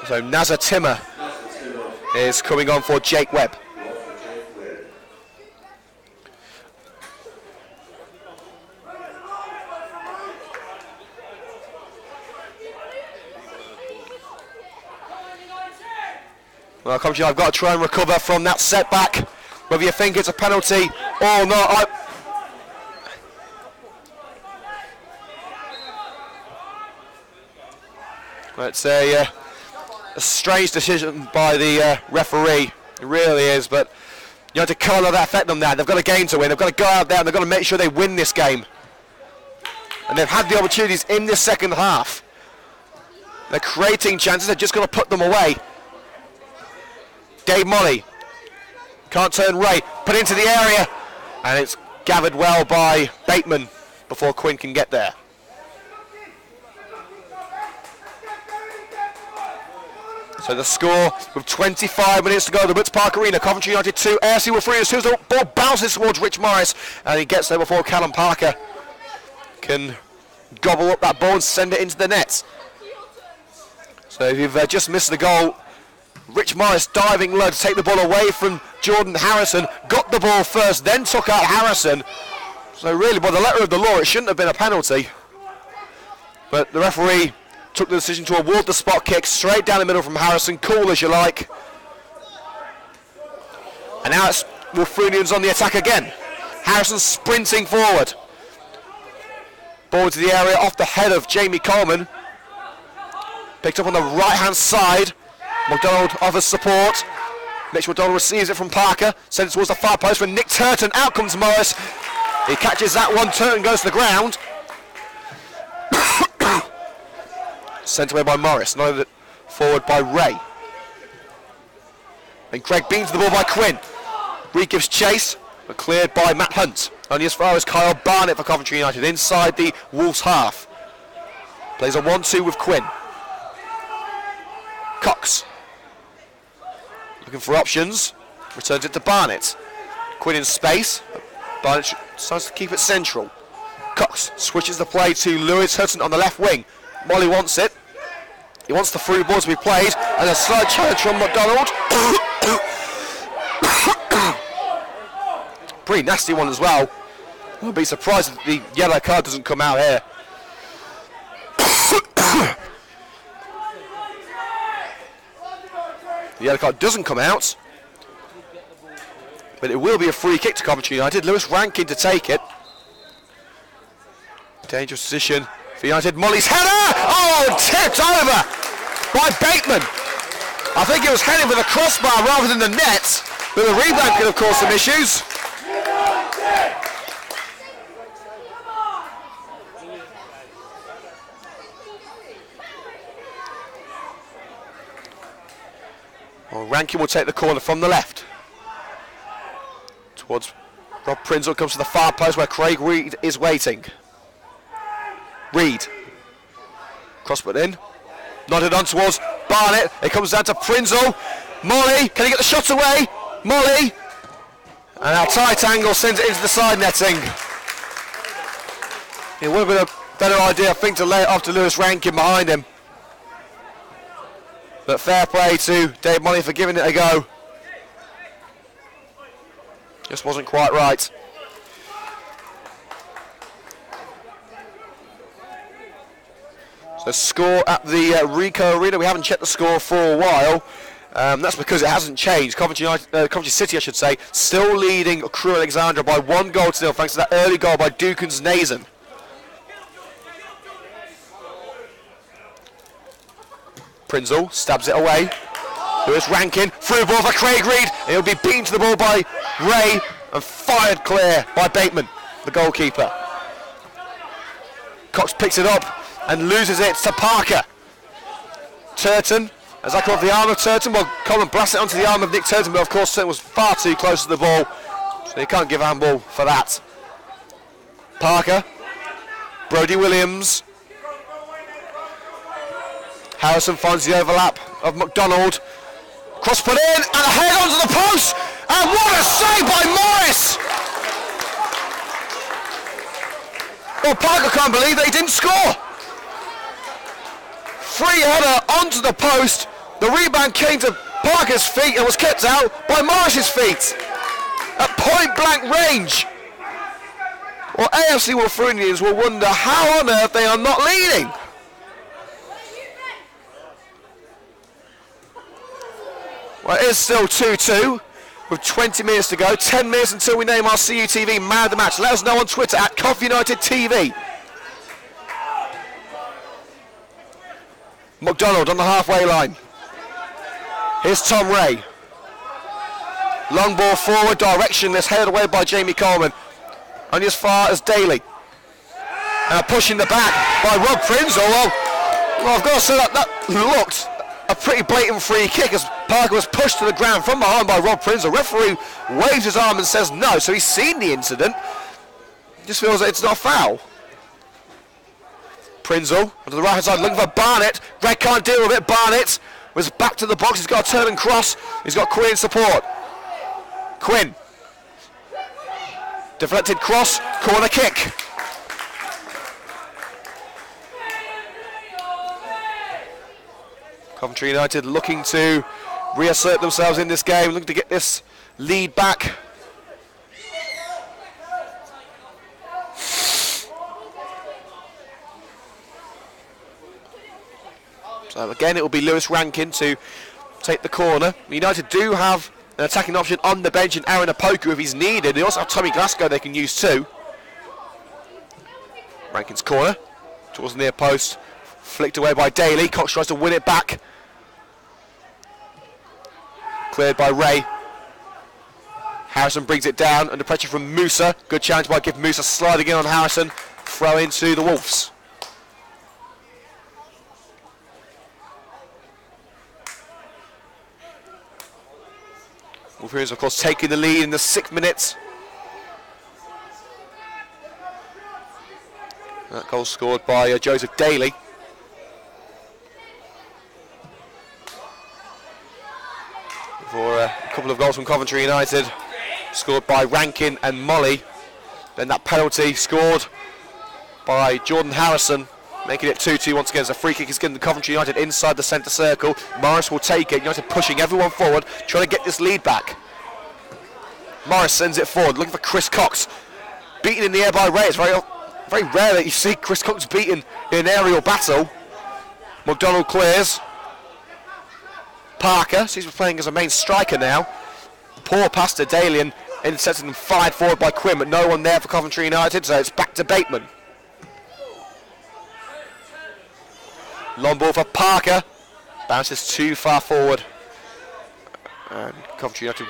So Nazar Timmer is coming on for Jake Webb. Well, Coventry, I've got to try and recover from that setback. Whether you think it's a penalty or not, it's a strange decision by the referee. It really is, but United can't let that affect them now. They've got a game to win. They've got to go out there and they've got to make sure they win this game. And they've had the opportunities in this second half. They're creating chances. They're just going to put them away. Dave Molly can't turn Ray, put into the area, and it's gathered well by Bateman before Quinn can get there. So the score with 25 minutes to go, the Butts Park Arena, Coventry United 2, AFC Wulfrunians 2, the ball bounces towards Rich Morris, and he gets there before Callum Parker can gobble up that ball and send it into the net. So if you've just missed the goal, Rich Morris diving low to take the ball away from Jordan Harrison, got the ball first, then took out Harrison. So really, by the letter of the law, it shouldn't have been a penalty. But the referee took the decision to award the spot kick straight down the middle from Harrison, cool as you like. And now it's Wulfrunians on the attack again. Harrison sprinting forward. Ball to the area off the head of Jamie Coleman. Picked up on the right-hand side. McDonald offers support. Mitch McDonald receives it from Parker. Sends it towards the far post for Nick Turton. Out comes Morris. He catches that one. Turton goes to the ground. Sent away by Morris. Loaded forward by Ray. And Greg beans the ball by Quinn. Reed gives chase, but cleared by Matt Hunt. Only as far as Kyle Barnett for Coventry United inside the Wolves half. Plays a 1-2 with Quinn. Cox. Looking for options. Returns it to Barnett. Quinn in space. Barnett decides to keep it central. Cox switches the play to Lewis Hutton on the left wing. Molly wants it. He wants the through ball to be played. And a slight challenge from McDonald. Pretty nasty one as well. I'll be surprised if the yellow card doesn't come out here. The yellow card doesn't come out. But it will be a free kick to Coventry United. Lewis Rankin to take it. Dangerous position for United. Molly's header! Oh, tipped over by Bateman. I think it was headed for the crossbar rather than the net. But the rebound could have caused some issues. Well, Rankin will take the corner from the left. Towards Rob Prinzel, comes to the far post where Craig Reed is waiting. Reed. Cross put in. Nodded on towards Barnett. It comes down to Prinzel. Molly, can he get the shot away? Molly. And our tight angle sends it into the side netting. It would have been a better idea, I think, to lay it off to Lewis Rankin behind him. But fair play to Dave Molly for giving it a go. Just wasn't quite right. So score at the Ricoh Arena. We haven't checked the score for a while. That's because it hasn't changed. Coventry City, I should say, still leading Crewe Alexandra by 1-0 thanks to that early goal by Dukans Nazen. Prinzel stabs it away. Lewis Rankin, through ball for Craig Reed. He'll be beaten to the ball by Ray and fired clear by Bateman, the goalkeeper. Cox picks it up and loses it to Parker. Turton, as I come off the arm of Turton, well, Colin blasts it onto the arm of Nick Turton, but of course Turton was far too close to the ball, so you can't give a handball for that. Parker, Brody Williams. Harrison finds the overlap of McDonald. Cross put in, and a head onto the post, and what a save by Morris! Well, Parker can't believe that he didn't score. Free header onto the post. The rebound came to Parker's feet and was kept out by Morris's feet at point blank range. Well, AFC Wulfrunians will wonder how on earth they are not leading. Well, it is still 2-2 with 20 minutes to go. 10 minutes until we name our CUTV man of the match. Let us know on Twitter at CovUnitedTV. McDonald on the halfway line. Here's Tom Ray. Long ball forward, directionless, headed away by Jamie Coleman. Only as far as Daly. And a push in the back by Rob Prinzel. Well, I've got to say that looked a pretty blatant free kick as Parker was pushed to the ground from behind by Rob Prinzel. Referee waves his arm and says no, so he's seen the incident. Just feels that it's not a foul. Prinzel onto the right hand side looking for Barnett. Greg can't deal with it. Barnett was back to the box. He's got a turn and cross. He's got Quinn in support. Quinn. Deflected cross. Corner kick. Coventry United looking to reassert themselves in this game, looking to get this lead back. So again, it will be Lewis Rankin to take the corner. United do have an attacking option on the bench in Aaron Opoku if he's needed. They also have Tommy Glasgow they can use too. Rankin's corner towards the near post, flicked away by Daly. Cox tries to win it back. Cleared by Ray. Harrison brings it down under pressure from Musa. Good challenge by Gift Musa, sliding in on Harrison. Throw into the Wolves. Wulfrunians, of course, taking the lead in the 6th minute. That goal scored by Joseph Daly. For a couple of goals from Coventry United, scored by Rankin and Molly. Then that penalty scored by Jordan Harrison, making it 2-2 once again. As a free kick is given to Coventry United inside the centre circle. Morris will take it. United pushing everyone forward, trying to get this lead back. Morris sends it forward, looking for Chris Cox. Beaten in the air by Ray. It's very rare that you see Chris Cox beaten in an aerial battle. McDonald clears. Parker seems to be playing as a main striker now. Poor pass to Daly and intercepted and fired forward by Quinn, but no one there for Coventry United, so it's back to Bateman. Long ball for Parker. Bounces too far forward. And Coventry United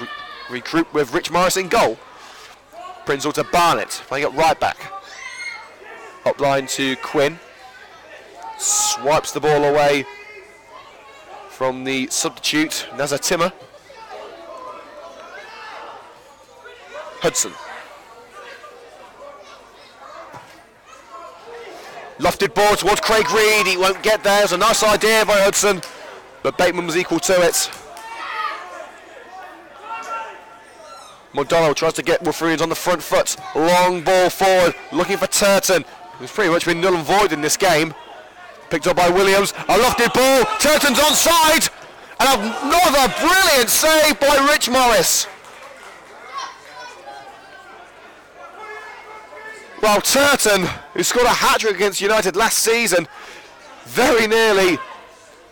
regroup with Rich Morris in goal. Prinzel to Barnett, playing it right back. Up line to Quinn. Swipes the ball away from the substitute, Nazar Timmer. Hudson. Lofted ball towards Craig Reed. He won't get there. It was a nice idea by Hudson, but Bateman was equal to it. McDonald tries to get Wulfrunians on the front foot. Long ball forward, looking for Turton, who's pretty much been null and void in this game. Picked up by Williams. A lofted ball. Turton's onside. And another brilliant save by Rich Morris. Well, Turton, who scored a hat-trick against United last season, very nearly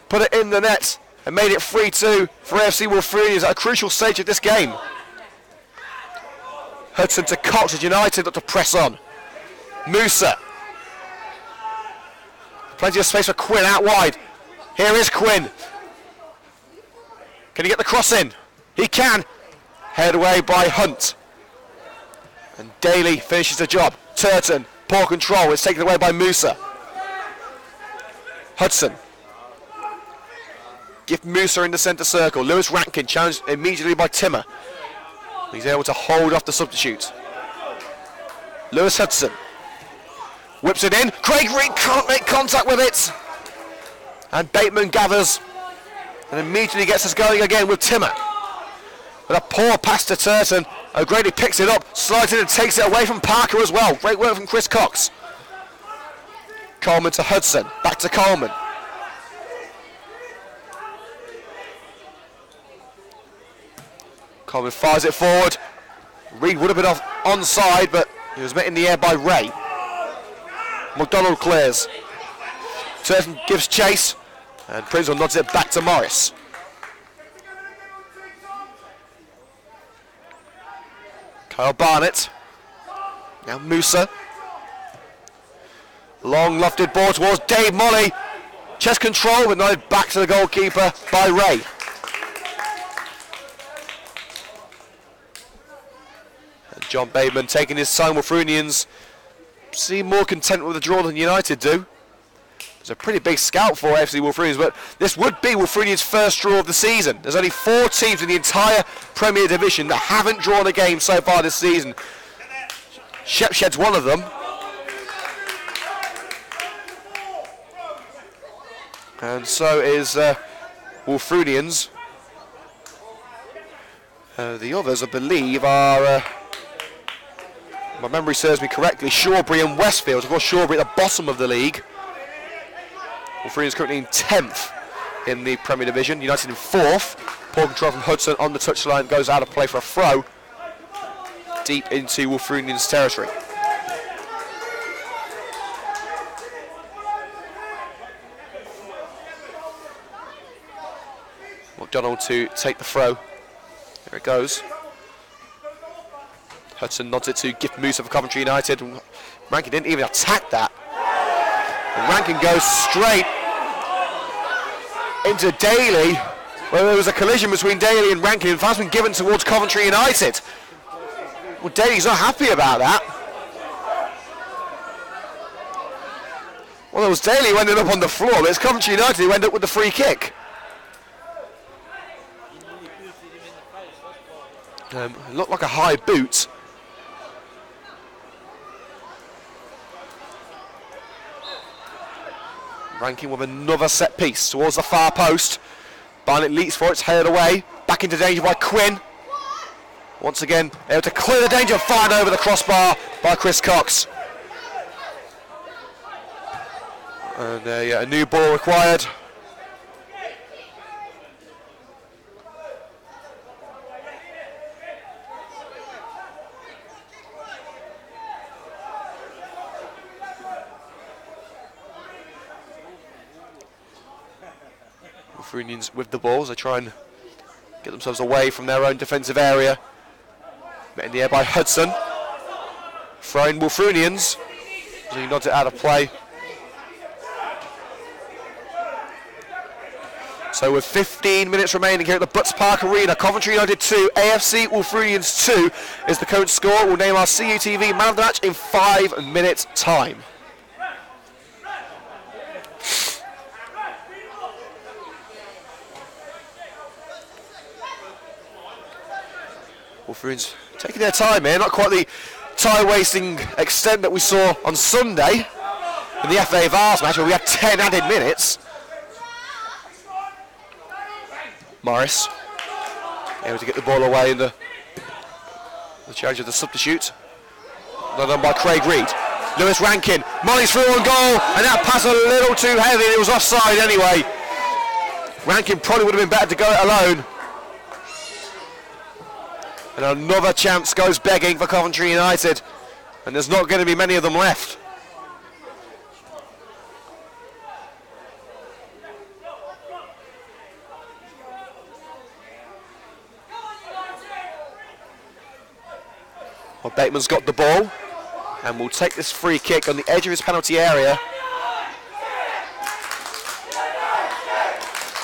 put it in the net and made it 3-2 for AFC Wulfrunians at a crucial stage of this game. Hudson to Cox as United look to press on. Musa. Plenty of space for Quinn out wide. Here is Quinn. Can he get the cross in? He can. Headed away by Hunt. And Daly finishes the job. Turton, poor control. It's taken away by Musa. Hudson. Give Musa in the centre circle. Lewis Rankin challenged immediately by Timmer. He's able to hold off the substitute. Lewis Hudson. Whips it in. Craig Reed can't make contact with it. And Bateman gathers and immediately gets us going again with Timmer. With a poor pass to Turton. O'Grady picks it up, slides it and takes it away from Parker as well. Great work from Chris Cox. Coleman to Hudson. Back to Coleman. Coleman fires it forward. Reed would have been onside, but he was met in the air by Ray. McDonald clears. Turton gives chase, and Prinzel nods it back to Morris. Kyle Barnett. Now Musa. Long lofted ball towards Dave Molly. Chest control, but nodded back to the goalkeeper by Ray. And John Bateman taking his time. Wulfrunians seem more content with the draw than United do. It's a pretty big scout for AFC Wulfrunians, but this would be Wulfrunians' first draw of the season. There's only 4 teams in the entire Premier Division that haven't drawn a game so far this season. Shepshed's one of them. And so is Wulfrunians. The others, I believe, are, my memory serves me correctly, Shawbury and Westfield. Of course, Shawbury at the bottom of the league. Wulfrunians currently in 10th. in the Premier Division. United in 4th. Poor control from Hudson on the touchline, goes out of play for a throw deep into Wulfrunians territory. McDonald to take the throw. There it goes. Hudson nods it to Gift Musa for Coventry United. Rankin didn't even attack that. And Rankin goes straight into Daly. Well, there was a collision between Daly and Rankin, and fast been given towards Coventry United. Well, Daly's not happy about that. Well, it was Daly who ended up on the floor, but it's Coventry United who ended up with the free kick. It looked like a high boot. Rankin with another set piece towards the far post. Barnett leaps for it, it's headed away. Back into danger by Quinn. Once again, able to clear the danger, fired over the crossbar by Chris Cox. And a new ball required. Wulfrunians with the balls, they try and get themselves away from their own defensive area. Met in the air by Hudson. Throwing Wulfrunians. So he nods it out of play. So with 15 minutes remaining here at the Butts Park Arena, Coventry United 2, AFC Wulfrunians 2 is the current score. We'll name our CUTV man of the match in 5 minutes time. Wulfrunians taking their time here, not quite the time-wasting extent that we saw on Sunday in the FA Vars match where we had 10 added minutes. Morris able to get the ball away in the charge of the substitute. Not done by Craig Reed. Lewis Rankin, Molly's through on goal, and that pass a little too heavy, and it was offside anyway. Rankin probably would have been better to go it alone. And another chance goes begging for Coventry United. And there's not going to be many of them left. Well, Bateman's got the ball. And will take this free kick on the edge of his penalty area.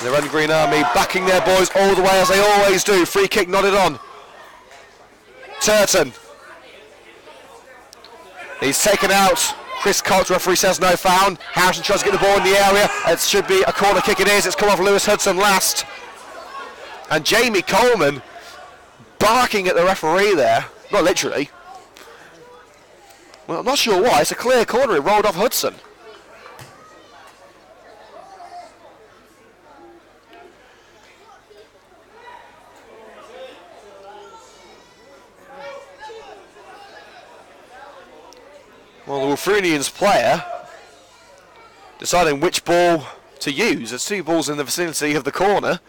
The Red and Green Army backing their boys all the way as they always do. Free kick nodded on. Turton. He's taken out. Chris Cox, referee says no foul. Harrison tries to get the ball in the area. It should be a corner kick, it is. It's come off Lewis Hudson last. And Jamie Coleman barking at the referee there. Not literally. Well, I'm not sure why. It's a clear corner. It rolled off Hudson. Well, the Wulfrunians player deciding which ball to use. There's two balls in the vicinity of the corner.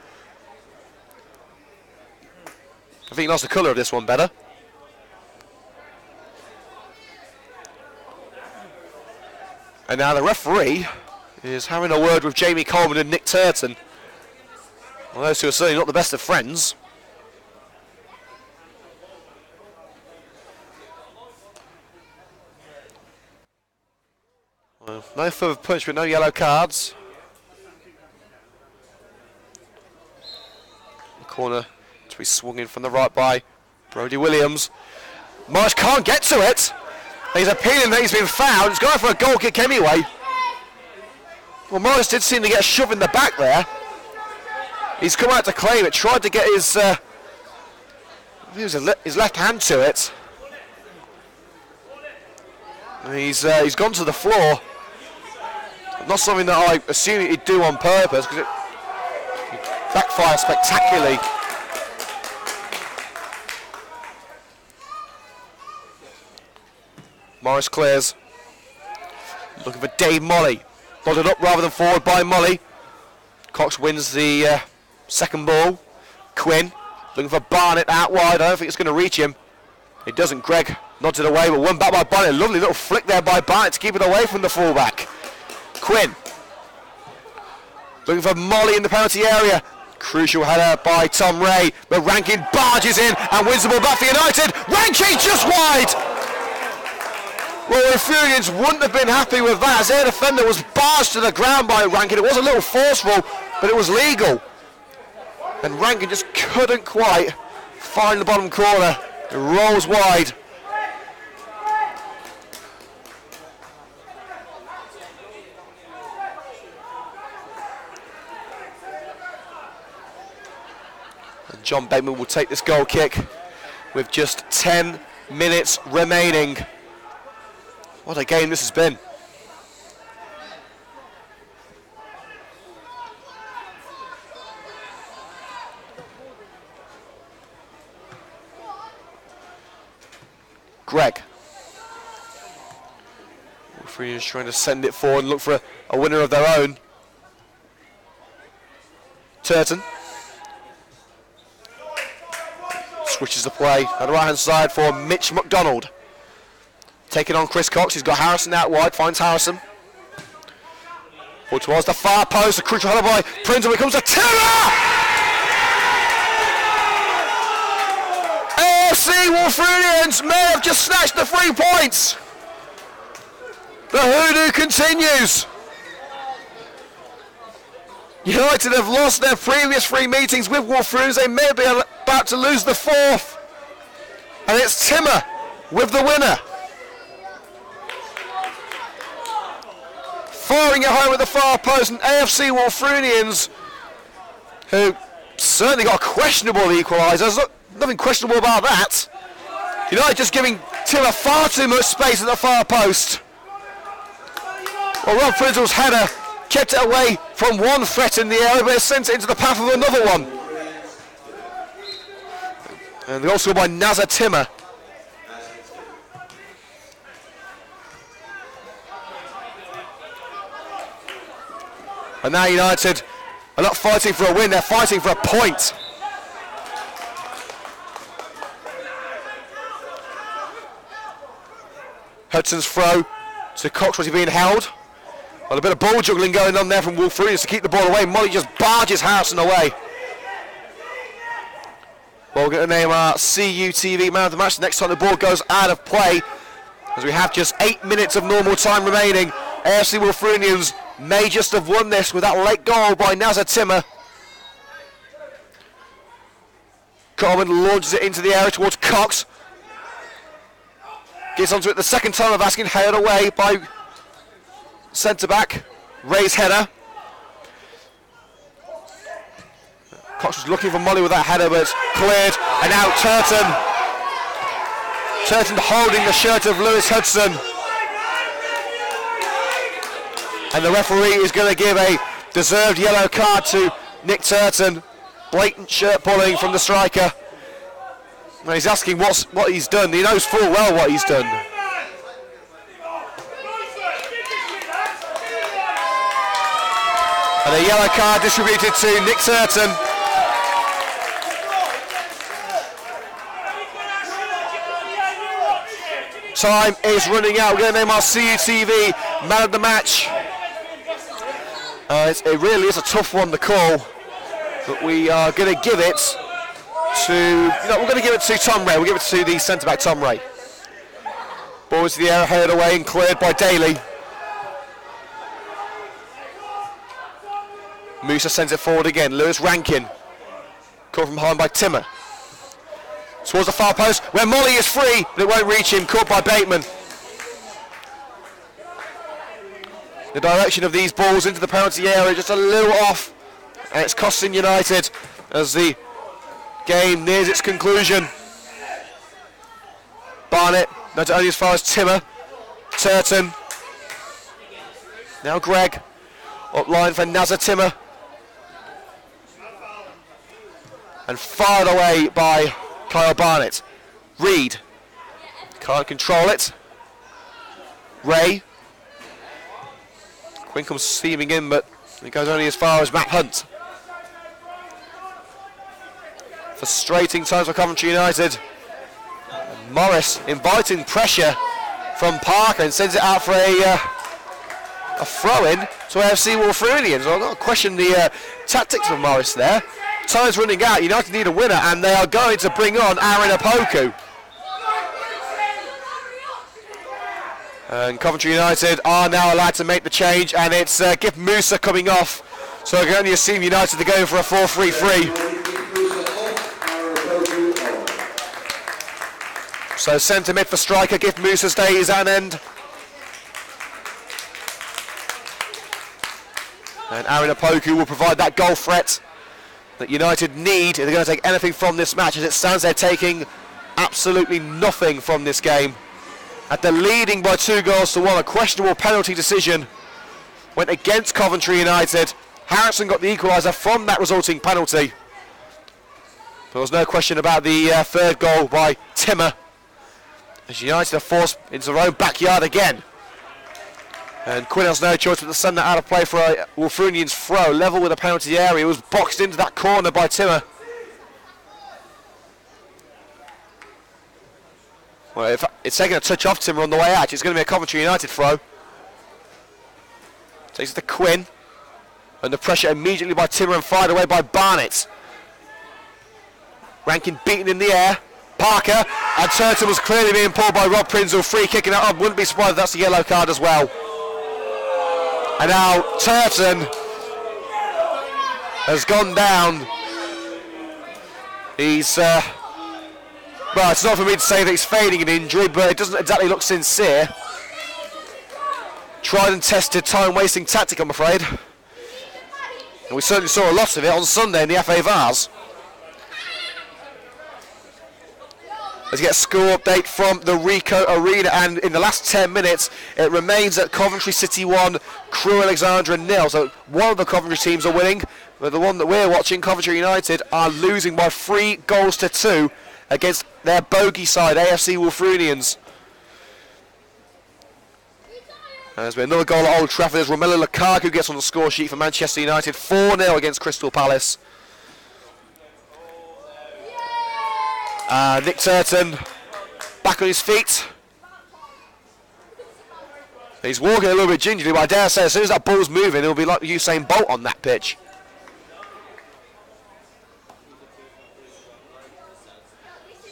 I think he likes the colour of this one better. And now the referee is having a word with Jamie Coleman and Nick Turton. Well, those two are certainly not the best of friends. Well, no further punishment, no yellow cards. The corner to be swung in from the right by Brodie Williams. Morris can't get to it. He's appealing that he's been fouled. He's going for a goal kick anyway. Well, Morris did seem to get a shove in the back there. He's come out to claim it, tried to get his left hand to it. And he's gone to the floor. Not something that I assume he'd do on purpose, because it backfired spectacularly. Morris clears. Looking for Dave Molly. Bottled up rather than forward by Molly. Cox wins the second ball. Quinn looking for Barnett out wide. I don't think it's going to reach him. It doesn't. Greg nods it away, but won back by Barnett. Lovely little flick there by Barnett to keep it away from the fullback. Quinn looking for Molly in the penalty area. Crucial header by Tom Ray, but Rankin barges in and wins the ball back for United. Rankin just wide. Well, the Wulfrunians wouldn't have been happy with that, as their defender was barged to the ground by Rankin. It was a little forceful, but it was legal. And Rankin just couldn't quite find the bottom corner. It rolls wide. And John Bateman will take this goal kick with just 10 minutes remaining. What a game this has been. Greg. Wulfrunians trying to send it forward and look for a winner of their own. Turton. Switches the play on the right hand side for Mitch McDonald. Taking on Chris Cox, he's got Harrison out wide, finds Harrison. Ball towards the far post, a crucial header by Prince, and it comes to Timmer! AFC Wulfrunians may have just snatched the 3 points. The hoodoo continues. United have lost their previous 3 meetings with Wulfrunians. They may be about to lose the 4th. And it's Timmer with the winner. Firing it home at the far post, and AFC Wulfrunians, who certainly got a questionable equaliser. There's nothing questionable about that. United just giving Timmer far too much space at the far post. Well, Rob Frizzle's header kept it away from one threat in the area, but it sent it into the path of another one. And the goal scored by Nazar Timmer. And now United are not fighting for a win, they're fighting for a point. Hudson's throw to Cox, was he being held? Well, a bit of ball juggling going on there from Wulfrunians to keep the ball away. Molly just barges Harrison away. Well, we're going to name our CUTV man of the match next time the ball goes out of play, as we have just 8 minutes of normal time remaining. AFC Wulfrunians may just have won this with that late goal by Nazar Timmer. Coleman launches it into the area towards Cox. Gets onto it the second time of asking, headed away by centre-back. Ray's header. Cox was looking for Molly with that header, but it's cleared. And now Turton. Turton holding the shirt of Lewis Hudson. And the referee is going to give a deserved yellow card to Nick Turton. Blatant shirt pulling from the striker. And he's asking what he's done. He knows full well what he's done. And a yellow card distributed to Nick Turton. Time is running out. We're going to name our CUTV man of the match. It really is a tough one to call, but we are going to give it to, we're going to give it to Tom Ray. We'll give it to the centre-back, Tom Ray. Ball into the air, headed away and cleared by Daly. Musa sends it forward again. Lewis Rankin. Caught from behind by Timmer. Towards the far post, where Molly is free, but it won't reach him. Caught by Bateman. The direction of these balls into the penalty area just a little off, and it's costing United as the game nears its conclusion. Barnett, not only as far as Timmer. Turton. Now Greg. Up line for Nazar Timmer. And fired away by Kyle Barnett. Reed. Can't control it. Ray. Quinn comes steaming in, but It goes only as far as Matt Hunt. Frustrating times for Coventry United. Morris inviting pressure from Parker and sends it out for a throw-in to AFC Wulfrunians. I've got to question the tactics of Morris there. Time's running out. United need a winner, and they are going to bring on Aaron Opoku. And Coventry United are now allowed to make the change, and it's Gift Musa coming off. So I can only assume United are going for a 4-3-3. So centre mid for striker, Gift Musa stays at an end. And Aaron Opoku will provide that goal threat that United need if they're going to take anything from this match. As it stands, they're taking absolutely nothing from this game. After leading by 2-1, a questionable penalty decision went against Coventry United. Harrison got the equaliser from that resulting penalty. There was no question about the third goal by Timmer, as United are forced into their own backyard again. And Quinn has no choice but to send that out of play for a Wulfrunians throw, level with the penalty area. It was boxed into that corner by Timmer. Well, if it's taking a touch off Timmer on the way out, it's going to be a Coventry United throw. Takes it to Quinn. Under pressure immediately by Timmer and fired away by Barnett. Rankin beaten in the air. Parker, and Turton was clearly being pulled by Rob Prinzel. Free kicking it up. Wouldn't be surprised if that's a yellow card as well. And now Turton has gone down. He's well, it's not for me to say that he's feigning an injury, but it doesn't exactly look sincere. Tried and tested, time-wasting tactic, I'm afraid. And we certainly saw a lot of it on Sunday in the FA Vars. Let's get a score update from the Ricoh Arena, and in the last 10 minutes, it remains at Coventry City 1, Crewe Alexandra 0. So one of the Coventry teams are winning, but the one that we're watching, Coventry United, are losing by 3-2 against their bogey side, AFC Wulfrunians. There's been another goal at Old Trafford as Romelu Lukaku gets on the score sheet for Manchester United, 4-0 against Crystal Palace. Nick Turton back on his feet. He's walking a little bit gingerly, but I dare say as soon as that ball's moving, it'll be like Usain Bolt on that pitch.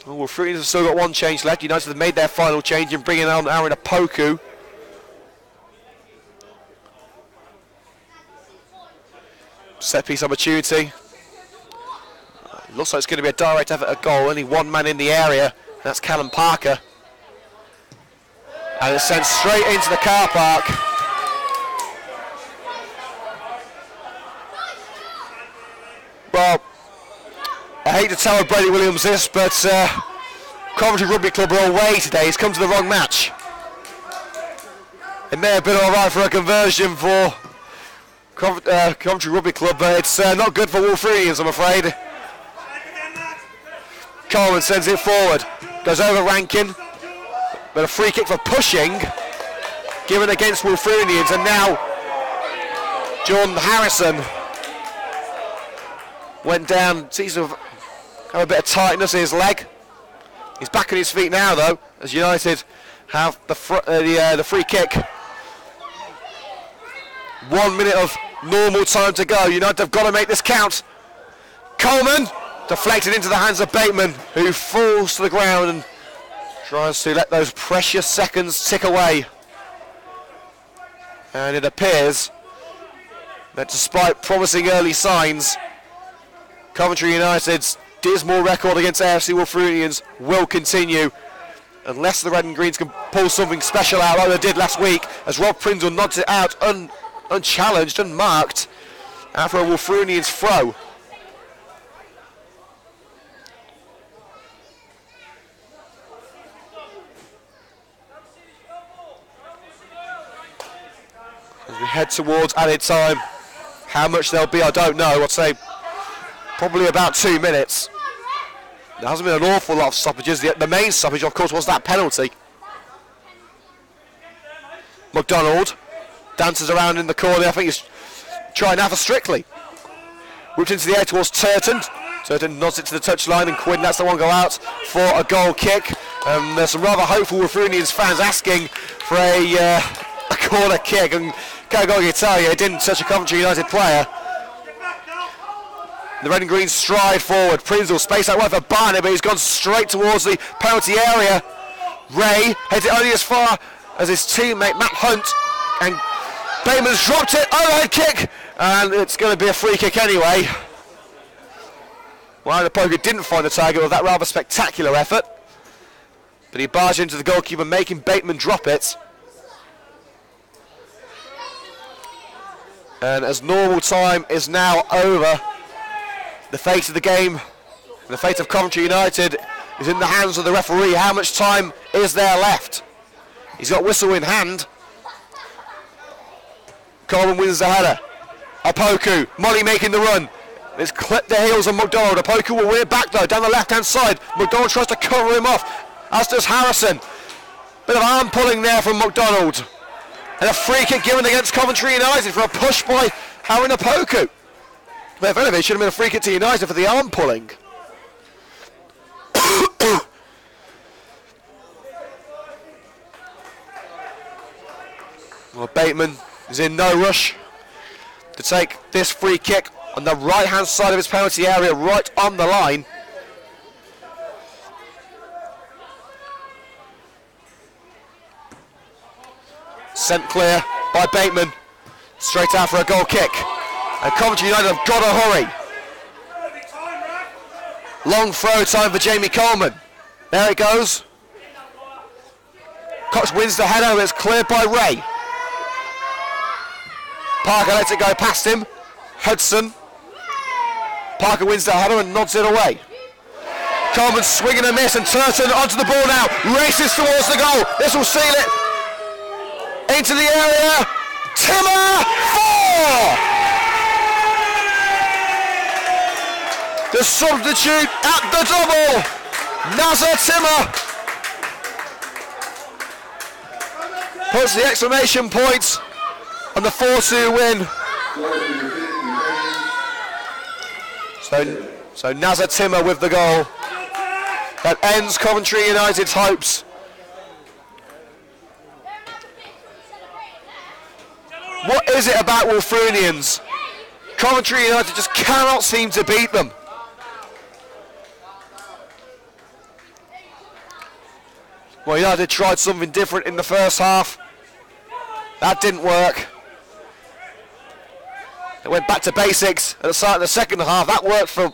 Well, Wulfrunians have still got one change left. United have made their final change in bringing on Aaron Opoku. Set piece opportunity. Looks like it's going to be a direct effort at goal. Only one man in the area. That's Callum Parker. And it's sent straight into the car park. Well, I hate to tell Brady Williams this, but Coventry Rugby Club are away today. He's come to the wrong match. It may have been alright for a conversion for Coventry Rugby Club, but it's not good for Wulfrunians, I'm afraid. Coleman sends it forward, goes over Rankin, but a free kick for pushing, given against Wulfrunians, and now John Harrison went down, seems to have a bit of tightness in his leg. He's back on his feet now though, as United have the free kick. 1 minute of normal time to go. United have got to make this count. Coleman deflected into the hands of Bateman, who falls to the ground and tries to let those precious seconds tick away. And it appears that despite promising early signs, Coventry United's dismal record against AFC Wulfrunians will continue unless the Red and Greens can pull something special out like they did last week, as Rob Prinzel nods it out unchallenged, unmarked, after a Wulfrunians throw. As we head towards added time, how much there'll be I don't know. I'd say probably about 2 minutes. There hasn't been an awful lot of stoppages. The main stoppage, of course, was that penalty. McDonald dances around in the corner. I think he's try now for Strictly. Whipped into the air towards Turton. Turton nods it to the touchline, and Quinn lets the one go out for a goal kick. There's some rather hopeful Wulfrunians fans asking for a corner kick, and can't go and tell you, it didn't touch a Coventry United player. The red and green stride forward. Prinzel space out wide for Barnett, but he's gone straight towards the penalty area. Ray heads it only as far as his teammate Matt Hunt, and Bateman's dropped it. Overhead kick, and it's going to be a free kick anyway. Well, the poker didn't find the target with that rather spectacular effort, but he barged into the goalkeeper, making Bateman drop it. And as normal time is now over, the fate of the game, and the fate of Coventry United is in the hands of the referee. How much time is there left? He's got whistle in hand. Coleman wins the header. Opoku, Molly making the run. It's clipped the heels of McDonald. Opoku will win it back though, down the left-hand side. McDonald tries to cover him off, as does Harrison. Bit of arm pulling there from McDonald. And a free kick given against Coventry United for a push by Aaron Opoku. But if anything, it should have been a free kick to United for the arm pulling. Well, Bateman is in no rush to take this free kick on the right-hand side of his penalty area, right on the line. Sent clear by Bateman, straight out for a goal kick. And Coventry United have got to hurry. Long throw time for Jamie Coleman. There it goes. Cox wins the header, it's cleared by Ray. Parker lets it go past him. Hudson. Parker wins the header and nods it away. Coleman swinging a miss, and Turton onto the ball now. Races towards the goal. This will seal it. Into the area. Timmer, 4! The substitute at the double. Nazar Timmer puts the exclamation point on the 4-2 win. So Nazar Timmer with the goal. That ends Coventry United's hopes. What is it about Wulfrunians? Coventry United just cannot seem to beat them. Well, United tried something different in the first half. That didn't work. They went back to basics at the start of the second half. That worked for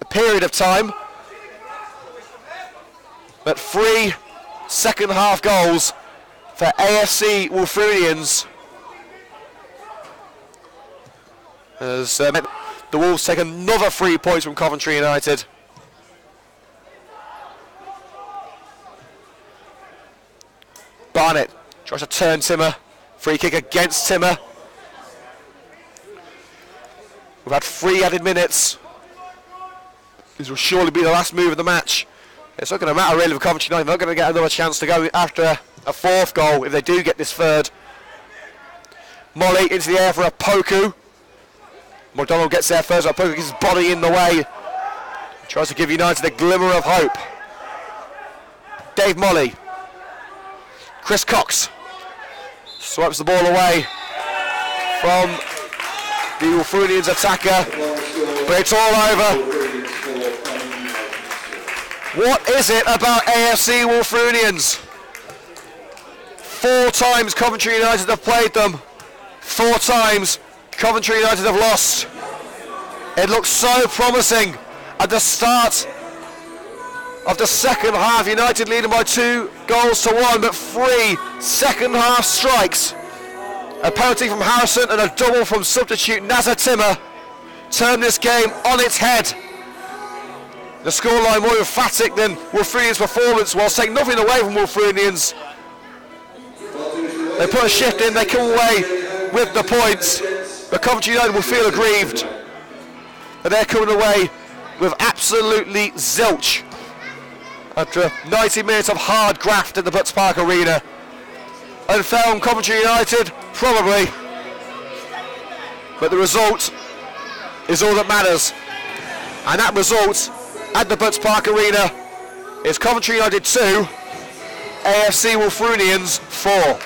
a period of time. But 3 second half goals for AFC Wulfrunians as the Wolves take another 3 points from Coventry United. Barnett tries to turn Timmer. Free kick against Timmer. We've had 3 added minutes. This will surely be the last move of the match. It's not going to matter really for Coventry United. They're not going to get another chance to go after a 4th goal if they do get this 3rd. Molly into the air for a Opoku. McDonald gets there first. Opoku gets his body in the way. Tries to give United a glimmer of hope. Dave Molly. Chris Cox swipes the ball away from the Wulfrunians attacker, but it's all over. What is it about AFC Wulfrunians? 4 times Coventry United have played them. 4 times Coventry United have lost. It looks so promising at the start of the second half. United leading by 2 goals to 1, but 3 second half strikes. A penalty from Harrison and a double from substitute Nazar Timmer turned this game on its head. The scoreline more emphatic than Wulfrunians' performance was, taking nothing away from Wulfrunians. They put a shift in, they come away with the points, but Coventry United will feel aggrieved that they're coming away with absolutely zilch after 90 minutes of hard graft at the Butts Park Arena. Unfair on Coventry United? Probably. but the result is all that matters. And that result at the Butts Park Arena is Coventry United 2, AFC Wulfrunians 4.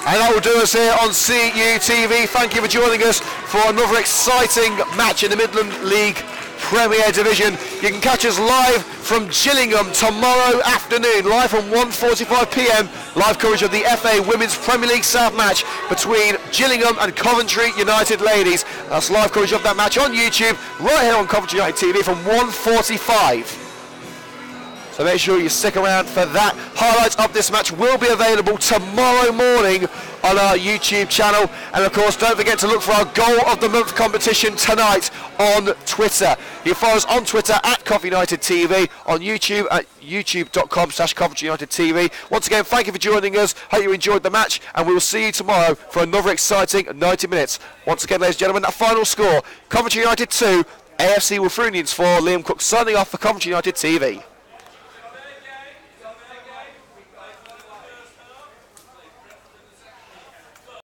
And that will do us here on CUTV. Thank you for joining us for another exciting match in the Midland League Premier Division. You can catch us live from Gillingham tomorrow afternoon, live from 1:45 p.m. Live coverage of the FA Women's Premier League South match between Gillingham and Coventry United ladies. That's live coverage of that match on YouTube, right here on Coventry United TV from 1:45. So make sure you stick around for that. Highlights of this match will be available tomorrow morning on our YouTube channel. And of course, don't forget to look for our Goal of the Month competition tonight on Twitter. You can follow us on Twitter at Coventry United TV, on YouTube at youtube.com/Coventry United TV. Once again, thank you for joining us. Hope you enjoyed the match, and we will see you tomorrow for another exciting 90 minutes. Once again, ladies and gentlemen, that final score, Coventry United 2, AFC Wulfrunians 4. Liam Cook signing off for Coventry United TV.